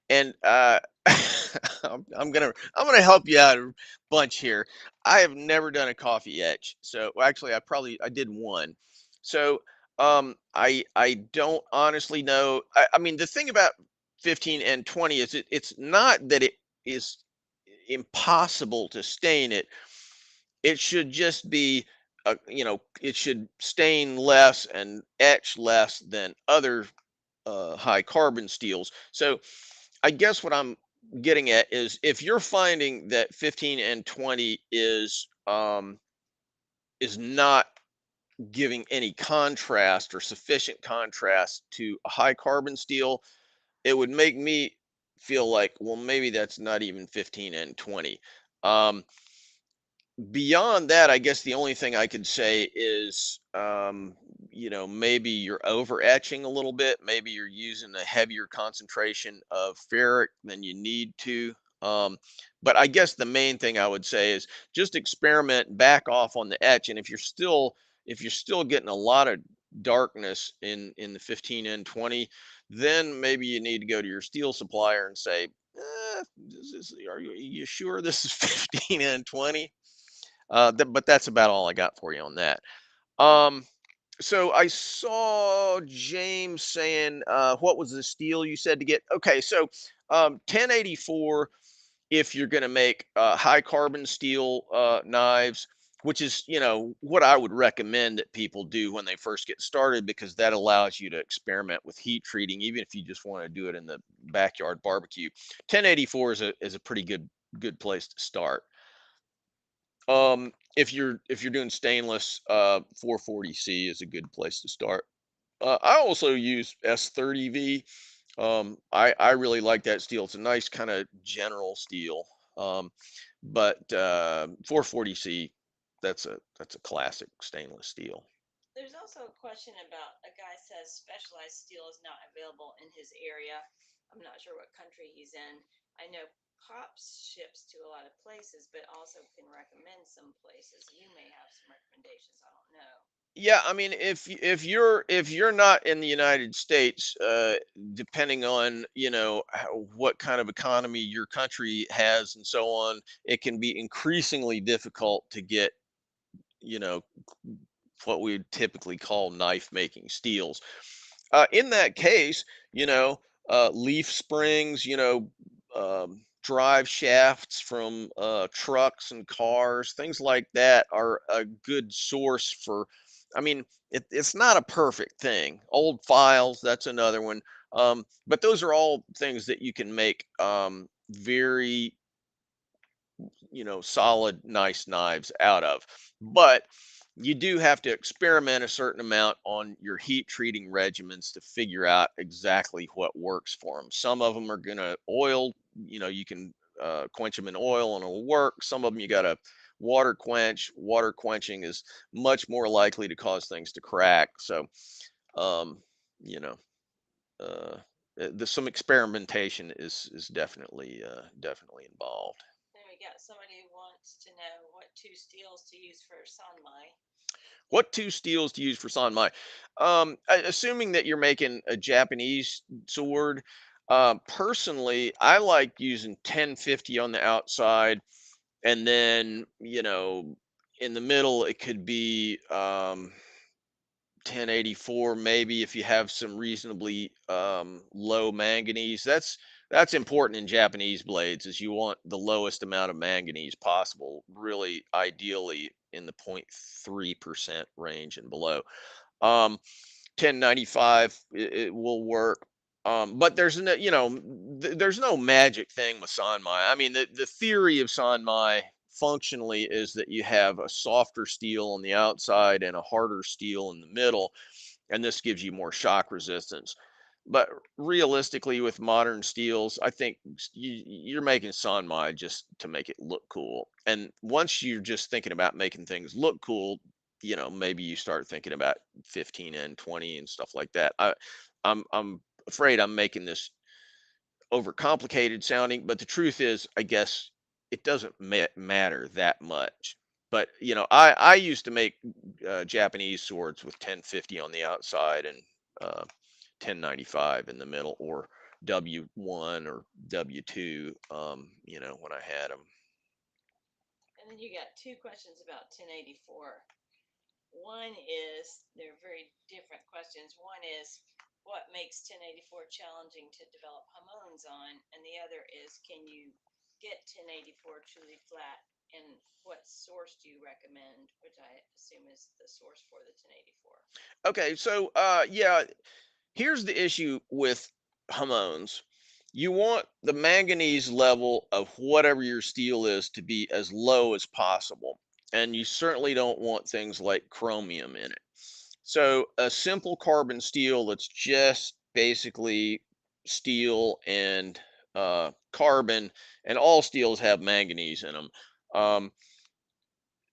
And I'm gonna help you out a bunch here. I have never done a coffee etch. So well, actually, I did one. So I don't honestly know. I mean, the thing about 15 and 20 is it's not that it is impossible to stain it. It should just be, it should stain less and etch less than other high carbon steels. So I guess what I'm getting at is if you're finding that 15 and 20 is not giving any contrast or sufficient contrast to a high carbon steel, it would make me feel like, well, maybe that's not even 15 and 20. Um, Beyond that, I guess the only thing I could say is, maybe you're over etching a little bit. Maybe you're using a heavier concentration of ferric than you need to. Um, but I guess the main thing I would say is just experiment, back off on the etch. And if you're still getting a lot of darkness in the 15 and 20, then maybe you need to go to your steel supplier and say, are you sure this is 15 and 20? But that's about all I got for you on that. Um, so I saw James saying, what was the steel you said to get? Okay, so 1084, if you're going to make high carbon steel knives, which is, what I would recommend that people do when they first get started, because that allows you to experiment with heat treating, even if you just want to do it in the backyard barbecue. 1084 is a pretty good place to start. if you're doing stainless, 440C is a good place to start. I also use S30V. I really like that steel. It's a nice kind of general steel. Um, but 440C, that's a classic stainless steel. There's also a question about a guy says specialized steel is not available in his area. I'm not sure what country he's in. I know Pops ships to a lot of places, but also can recommend some places. You may have some recommendations. I don't know. Yeah, I mean, if you're not in the United States, depending on what kind of economy your country has and so on, it can be increasingly difficult to get you know what we would typically call knife making steels. In that case, leaf springs, drive shafts from trucks and cars, things like that are a good source for. I mean, it's not a perfect thing. Old files, that's another one. But those are all things that you can make very solid, nice knives out of. But you do have to experiment a certain amount on your heat treating regimens to figure out exactly what works for them. Some of them are going to oil, you can quench them in oil and it'll work. Some of them you got to water quench. Water quenching is much more likely to cause things to crack. So, um, you know, uh, some experimentation is definitely involved. Then we got somebody who wants to know what two steels to use for Sanmai. What two steels to use for Sanmai? Assuming that you're making a Japanese sword, personally, I like using 1050 on the outside, and then in the middle it could be 1084 maybe if you have some reasonably low manganese. That's important in Japanese blades, is you want the lowest amount of manganese possible, really ideally in the 0.3% range and below. 1095, it will work. But there's no magic thing with Sanmai. I mean, the theory of Sanmai functionally is that you have a softer steel on the outside and a harder steel in the middle, and this gives you more shock resistance. But realistically, with modern steels, I think you're making Sanmai just to make it look cool. And once you're just thinking about making things look cool, maybe you start thinking about 15 and 20 and stuff like that. I'm afraid I'm making this overcomplicated sounding, but the truth is, I guess it doesn't matter that much. But I used to make Japanese swords with 1050 on the outside and 1095 in the middle, or W1 or W2. When I had them. And then you got two questions about 1084. One is, they're very different questions. One is, what makes 1084 challenging to develop Hamons on? And the other is, can you get 1084 truly flat? And what source do you recommend? Which I assume is the source for the 1084. Okay, so yeah, here's the issue with Hamons. You want the manganese level of whatever your steel is to be as low as possible. And you certainly don't want things like chromium in it. So a simple carbon steel that's just basically steel and carbon, and all steels have manganese in them. Um,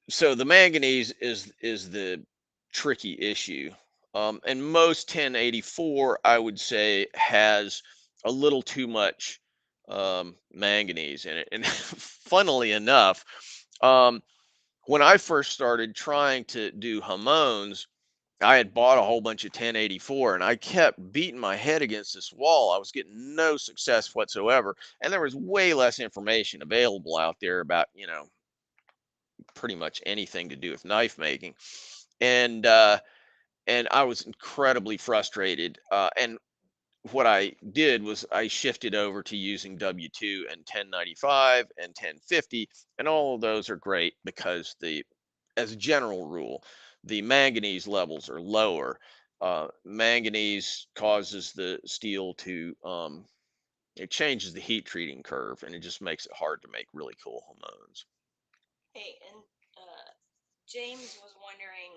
so the manganese is the tricky issue. And most 1084, I would say, has a little too much manganese in it. And funnily enough, um, when I first started trying to do Hamons, I had bought a whole bunch of 1084 and I kept beating my head against this wall. I was getting no success whatsoever. And there was way less information available out there about, pretty much anything to do with knife making. And and I was incredibly frustrated. And what I did was I shifted over to using W2 and 1095 and 1050, and all of those are great because as a general rule, the manganese levels are lower. Manganese causes the steel to it changes the heat treating curve, and it just makes it hard to make really cool hormones. Hey, and James was wondering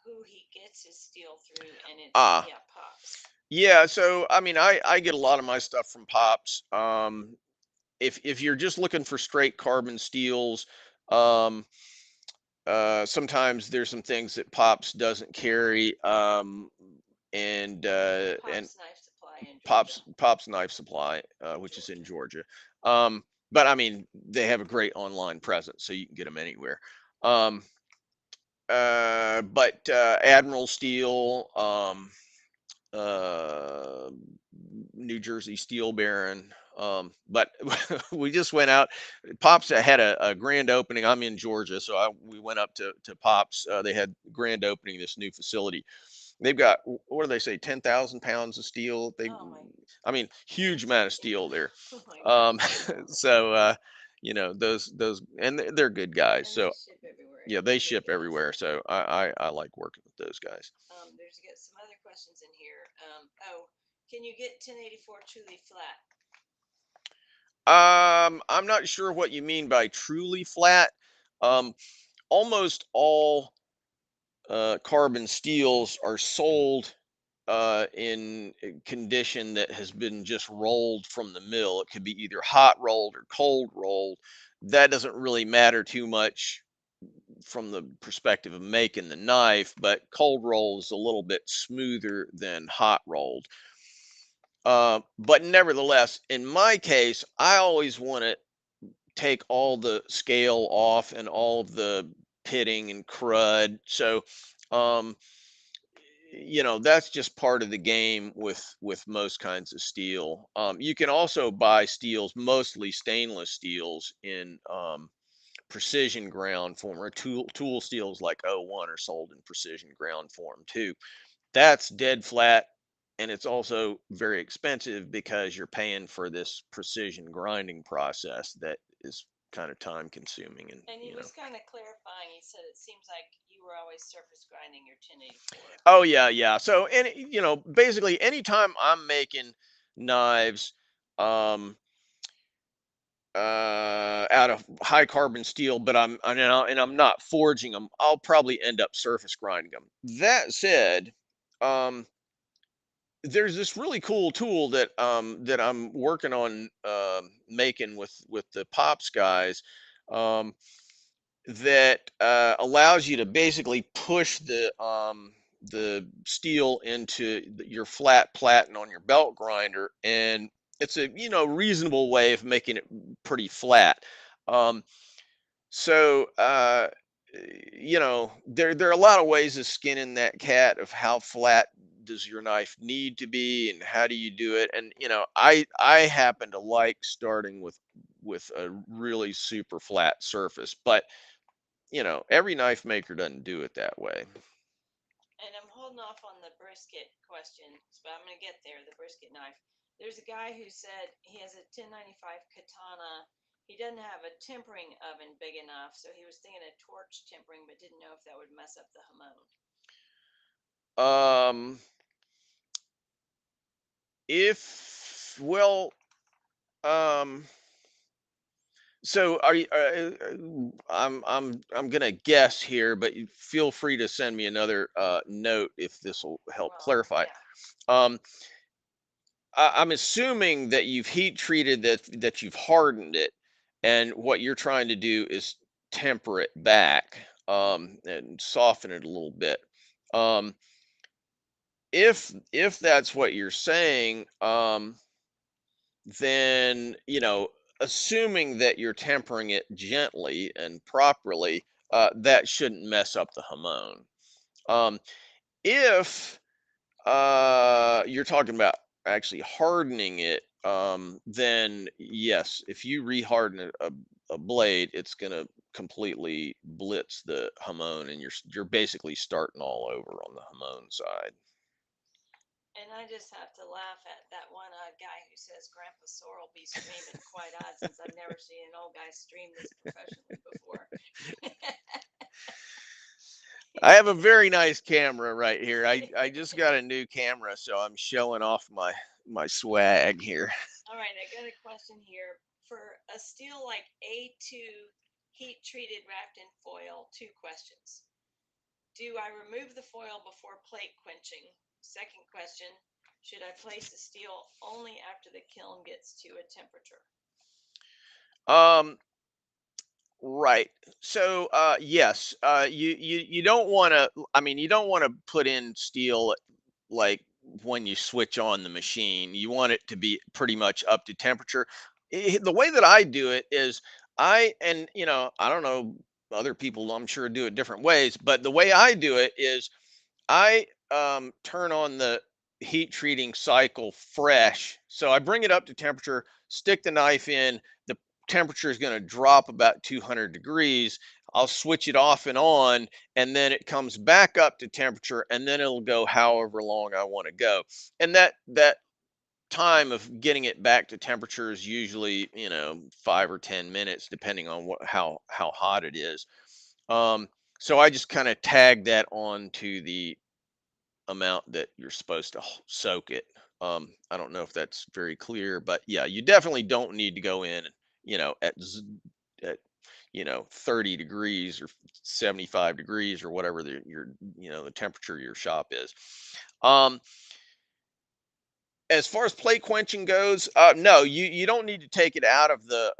who he gets his steel through, and it's, Ah, yeah, Pops. yeah. So I mean, I get a lot of my stuff from Pops. If you're just looking for straight carbon steels, um, sometimes there's some things that Pops doesn't carry, and Pops Knife Supply in Georgia. Pops Knife Supply, which is in Georgia. Georgia. But I mean, they have a great online presence, so you can get them anywhere. Um, but Admiral Steel, uh, New Jersey Steel Baron. But we just went out. Pops had a grand opening. I'm in Georgia, so we went up to Pops. They had grand opening this new facility. They've got, what do they say, 10,000 pounds of steel. Oh my I mean, huge goodness. amount of steel there. Oh my Um, goodness. so those, and they're good guys. And they So ship everywhere. yeah, they They're good ship guys. everywhere. So I like working with those guys. There's got some other questions in here. Oh, can you get 1084 truly flat? I'm not sure what you mean by truly flat. Um, Almost all carbon steels are sold in a condition that has been just rolled from the mill. It could be either hot rolled or cold rolled. That doesn't really matter too much from the perspective of making the knife, but cold roll is a little bit smoother than hot rolled. But nevertheless, in my case, I always want to take all the scale off and all of the pitting and crud. So, um, that's just part of the game with most kinds of steel. You can also buy steels, mostly stainless steels, in precision ground form, or tool steels like O1 are sold in precision ground form too. That's dead flat, and it's also very expensive because you're paying for this precision grinding process that is kind of time consuming. And And he was kind of clarifying. He said it seems like you were always surface grinding your 1084. oh yeah, yeah. So, and basically anytime I'm making knives um out of high carbon steel, but I'm not forging them, I'll probably end up surface grinding them. That said, um there's this really cool tool that I'm working on making with the Pops guys, um, that allows you to basically push the steel into your flat platen on your belt grinder, and it's a reasonable way of making it pretty flat. Um, so there are a lot of ways of skinning that cat, of how flat does your knife need to be and how do you do it. And I happen to like starting with a really super flat surface, but every knife maker doesn't do it that way. And I'm holding off on the brisket questions, but I'm going to get there. The brisket knife. There's a guy who said he has a 1095 katana. He doesn't have a tempering oven big enough, so he was thinking of torch tempering, but didn't know if that would mess up the hamon. um if well um So are you? I'm gonna guess here, but you feel free to send me another note if this will help Well, clarify. yeah. Um, I'm assuming that you've heat treated that you've hardened it, and what you're trying to do is temper it back, and soften it a little bit. Um, if that's what you're saying, then assuming that you're tempering it gently and properly, that shouldn't mess up the hamon. If you're talking about actually hardening it, then yes, if you reharden a blade, it's going to completely blitz the hamon, and you're basically starting all over on the hamon side. And I just have to laugh at that one guy who says Grandpa Sorrel be streaming. Quite odd, since I've never seen an old guy stream this professionally before. I have a very nice camera right here. I just got a new camera, so I'm showing off my swag here. All right, I got a question here. For a steel like A2 heat treated wrapped in foil, two questions. Do I remove the foil before plate quenching? Second question, should I place the steel only after the kiln gets to a temperature? Um, right. So, yes, you don't want to. I mean, you don't want to put in steel like when you switch on the machine. You want it to be pretty much up to temperature. The way that I do it is and I don't know, other people I'm sure do it different ways, but the way I do it is I turn on the heat treating cycle fresh. So I bring it up to temperature, stick the knife in, the temperature is going to drop about 200 degrees. I'll switch it off and on, and then it comes back up to temperature, and then it'll go however long I want to go. And that time of getting it back to temperature is usually 5 or 10 minutes, depending on how hot it is. Um, so I just kind of tag that on to the amount that you're supposed to soak it. I don't know if that's very clear, but yeah, you definitely don't need to go in, at 30 degrees or 75 degrees or whatever the temperature of your shop is. Um, as far as plate quenching goes, no, you don't need to take it out of the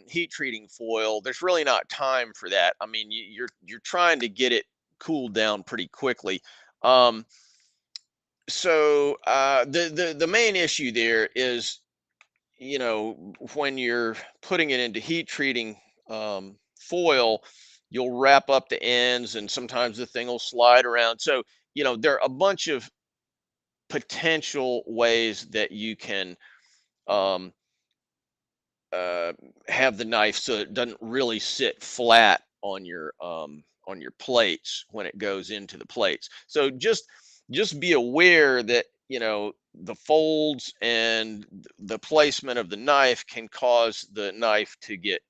heat treating foil. There's really not time for that. I mean, you're trying to get it cooled down pretty quickly. Um, the main issue there is, when you're putting it into heat treating foil, you'll wrap up the ends, and sometimes the thing will slide around. So there are a bunch of potential ways that you can um, uh, have the knife so it doesn't really sit flat on your plates when it goes into the plates. So just be aware that the folds and the placement of the knife can cause the knife to get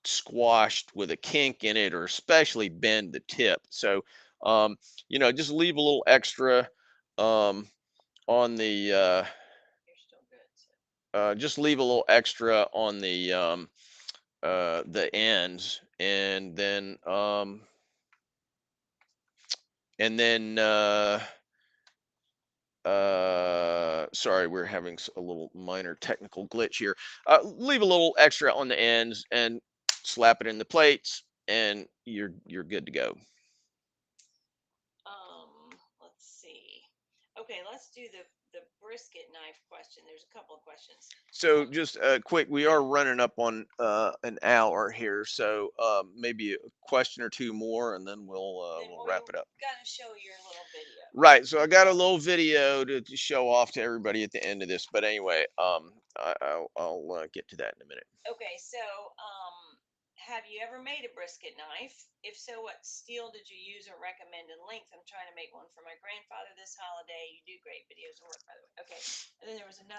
squashed with a kink in it, or especially bend the tip. So um, just leave a little extra um, on You're still good. So. just leave a little extra on the ends, and then sorry, we're having a little minor technical glitch here. Leave a little extra on the ends and slap it in the plates, and you're good to go. Let's see. Okay, let's do the brisket knife question. There's a couple of questions. So just quick, we are running up on an hour here, so maybe a question or two more, and then Then we'll wrap we're it up. gonna show your little video. Right. So I got a little video to show off to everybody at the end of this. But anyway, I'll get to that in a minute. Okay, so have you ever made a brisket knife? If so, what steel did you use or recommend in length? I'm trying to make one for my grandfather this holiday. You do great videos and work, by the way. Okay, and then there was there's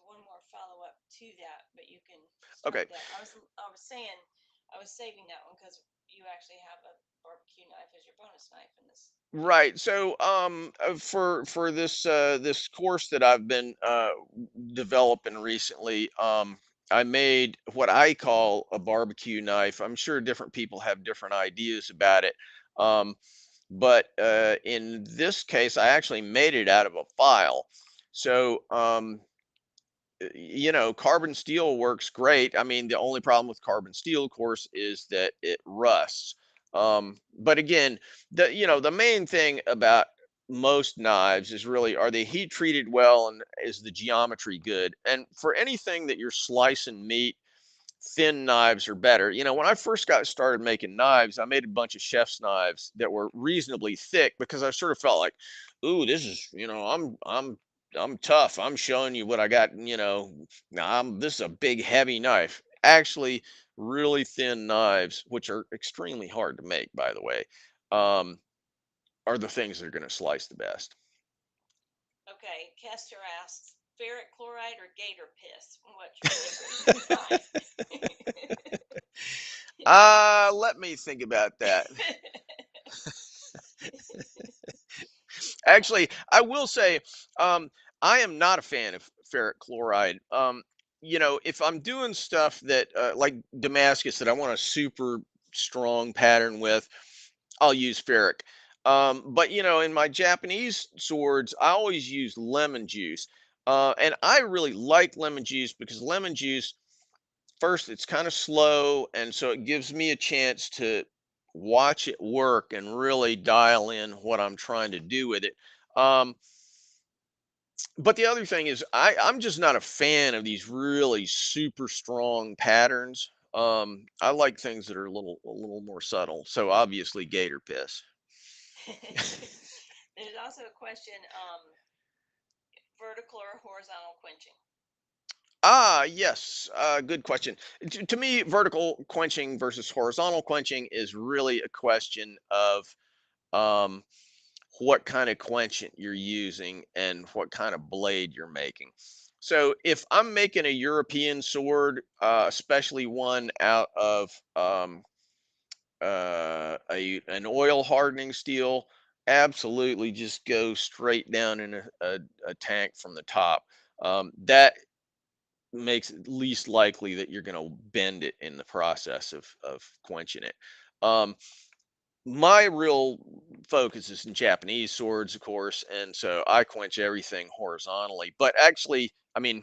one more follow up to that, but you can start Okay. that. I was saying I was saving that one because you actually have a barbecue knife as your bonus knife in this. Right. So for this course that I've been developing recently, I made what I call a barbecue knife. I'm sure different people have different ideas about it. Um, but in this case, I actually made it out of a file. So carbon steel works great. I mean, the only problem with carbon steel, of course, is that it rusts. But again, the main thing about most knives is really, are they heat treated well, and is the geometry good? And for anything that you're slicing meat, thin knives are better. When I first got started making knives, I made a bunch of chef's knives that were reasonably thick, because I sort of felt like, ooh, this is, I'm tough. I'm showing you what I got, now this is a big heavy knife. Actually, really thin knives, which are extremely hard to make, by the way, um, are the things that are going to slice the best. Okay, Kester asks, ferret chloride or gator piss? What's your favorite knife? Let me think about that. Actually, I will say, um, I am not a fan of ferric chloride. If I'm doing stuff that like Damascus, that I want a super strong pattern with, I'll use ferric. But in my Japanese swords, I always use lemon juice. And I really like lemon juice because lemon juice, first, it's kind of slow, and so it gives me a chance to watch it work and really dial in what I'm trying to do with it. Um, but the other thing is, I'm just not a fan of these really super strong patterns. I like things that are a little more subtle. So obviously, gator piss. There's also a question, vertical or horizontal quenching. Ah, yes, good question. To me, vertical quenching versus horizontal quenching is really a question of um, what kind of quenchant you're using and what kind of blade you're making. So if I'm making a European sword, especially one out of an oil hardening steel, absolutely just go straight down in a tank from the top. That makes it least likely that you're going to bend it in the process of quenching it. Um, my real focus is in Japanese swords, of course, and so I quench everything horizontally. But actually, I mean,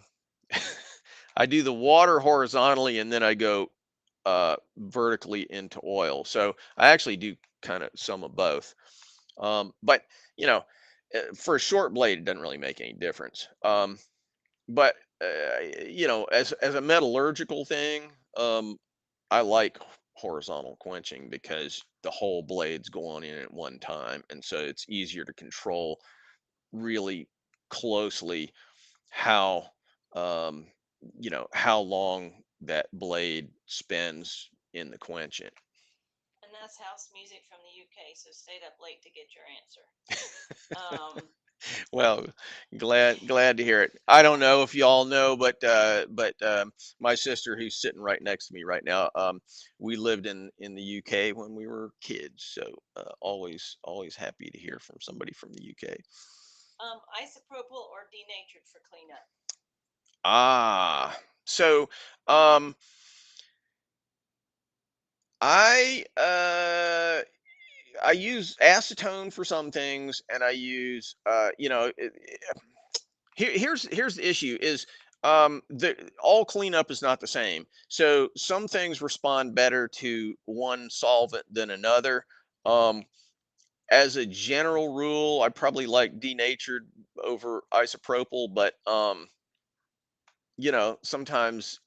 I do the water horizontally, and then I go vertically into oil. So I actually do kind of some of both. But you know, for a short blade, it doesn't really make any difference. But as a metallurgical thing, I like horizontal quenching because the whole blade's going in at one time, and so it's easier to control really closely how um, how long that blade spends in the quenching. And that's house music from the UK, so stayed up late to get your answer. Um, Well, glad to hear it. I don't know if y'all know, but my sister, who's sitting right next to me right now, we lived in the UK when we were kids, so always happy to hear from somebody from the UK. Isopropyl or denatured for cleanup? Ah, so um, I I use acetone for some things, and I use here's the issue is the all cleanup is not the same. So some things respond better to one solvent than another. um as a general rule, I probably like denatured over isopropyl, but sometimes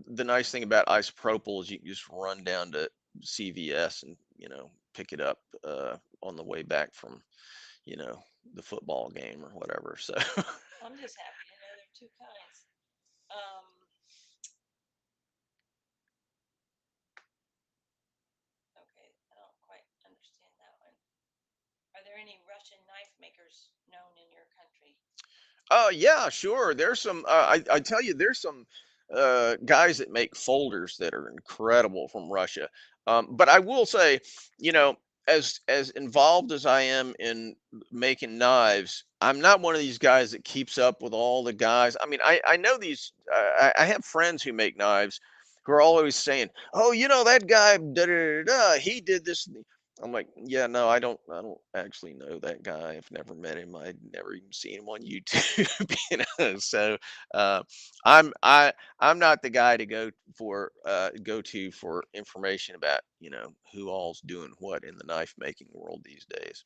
the nice thing about isopropyl is you can just run down to CVS and pick it up on the way back from you know the football game or whatever. So I'm just happy to know there are two kinds. Um, okay, I don't quite understand that one. Are there any Russian knife makers known in your country? oh yeah, sure. There's some. I tell you, there's some guys that make folders that are incredible from Russia. But I will say, you know, as involved as I am in making knives, I'm not one of these guys that keeps up with all the guys. I mean, I know these. I have friends who make knives who are always saying, "Oh, that guy, da da da da, he did this." I'm like, yeah, no, I don't actually know that guy. I've never met him. I'd never even seen him on YouTube. So uh, I'm I I'm not the guy to go to for information about who all's doing what in the knife making world these days.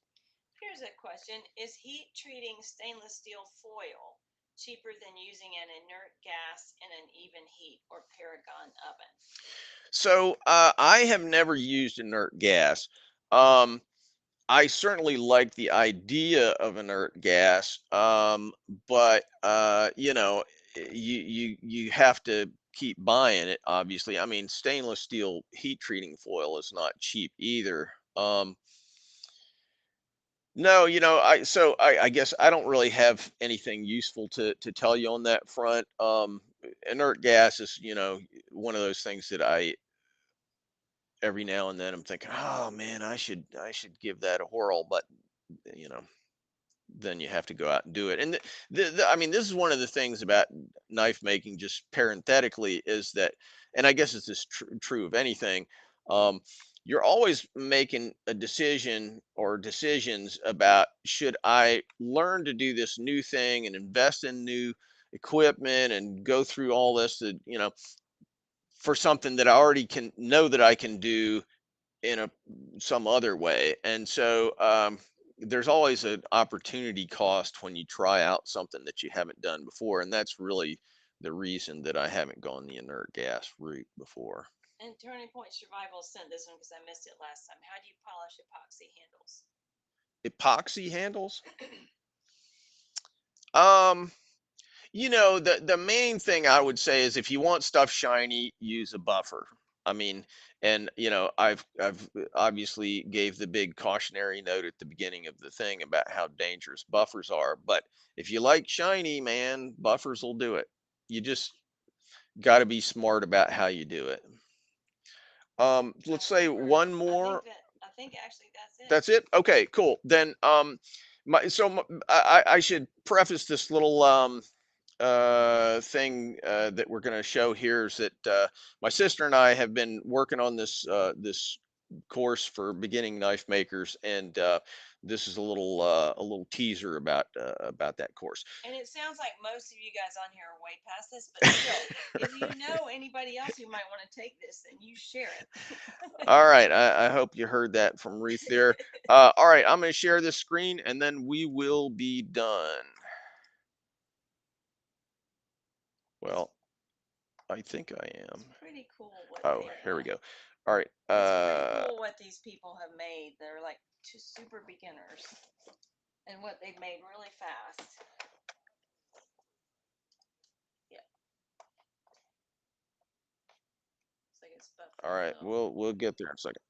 Here's a question. Is heat treating stainless steel foil cheaper than using an inert gas in an even heat or Paragon oven? So I have never used inert gas. Um, I certainly like the idea of inert gas, but you have to keep buying it. Obviously, I mean, stainless steel heat treating foil is not cheap either. No, I guess I don't really have anything useful to tell you on that front. Inert gas is one of those things that I every now and then I'm thinking, oh man, I should give that a whirl, but you know then you have to go out and do it. And I mean, this is one of the things about knife making, just parenthetically, is that, and I guess it's just true of anything. Um, you're always making a decision or decisions about, should I learn to do this new thing and invest in new equipment and go through all this to, for something that I already can know that I can do in a some other way. And so there's always an opportunity cost when you try out something that you haven't done before, and that's really the reason that I haven't gone the inert gas route before. And Turning Point Survival sent this one because I missed it last time. How do you polish epoxy handles? Epoxy handles. Um, the main thing I would say is, if you want stuff shiny, use a buffer. I mean, and I've obviously gave the big cautionary note at the beginning of the thing about how dangerous buffers are. But if you like shiny, man, buffers will do it. You just got to be smart about how you do it. Let's say one more. I think actually that's it. That's it. Okay, cool. Then I should preface this little thing that we're going to show here, is that my sister and I have been working on this course for beginning knife makers, and this is a little teaser about that course. And it sounds like most of you guys on here are way past this, but still, if you know anybody else who might want to take this, then you share it. All right, I hope you heard that from Ruth there. All right, I'm going to share this screen, and then we will be done. Well, I think I am. It's pretty cool what Oh, here we go. All right. It's pretty cool what these people have made. They're like two super beginners, and what they've made really fast. Yeah, it's like it's All right, we'll get there in a second.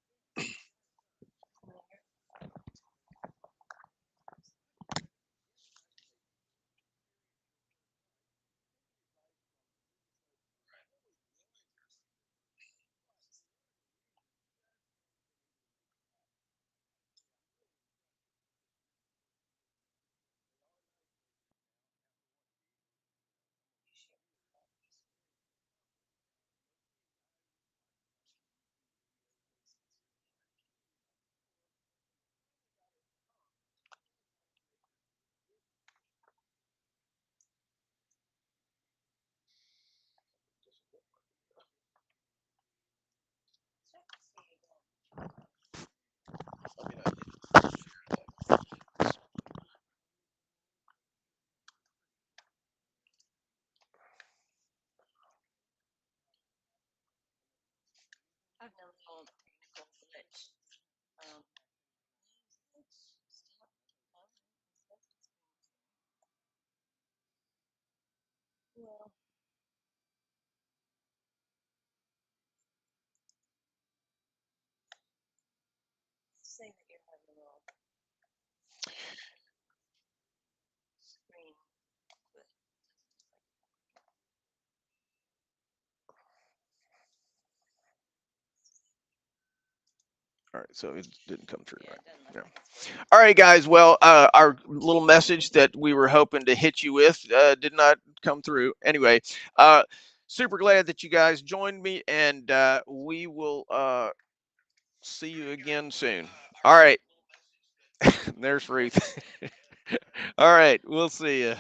I've done a little technical glitch. Um, well, say that you're having a little screen glitch. All right, so it didn't come through, Yeah, right? it doesn't look Yeah. like it's working. All right, guys. Well, our little message that we were hoping to hit you with did not come through. Anyway, super glad that you guys joined me, and we will see you again soon. All right. There's Ruth. All right, we'll see you.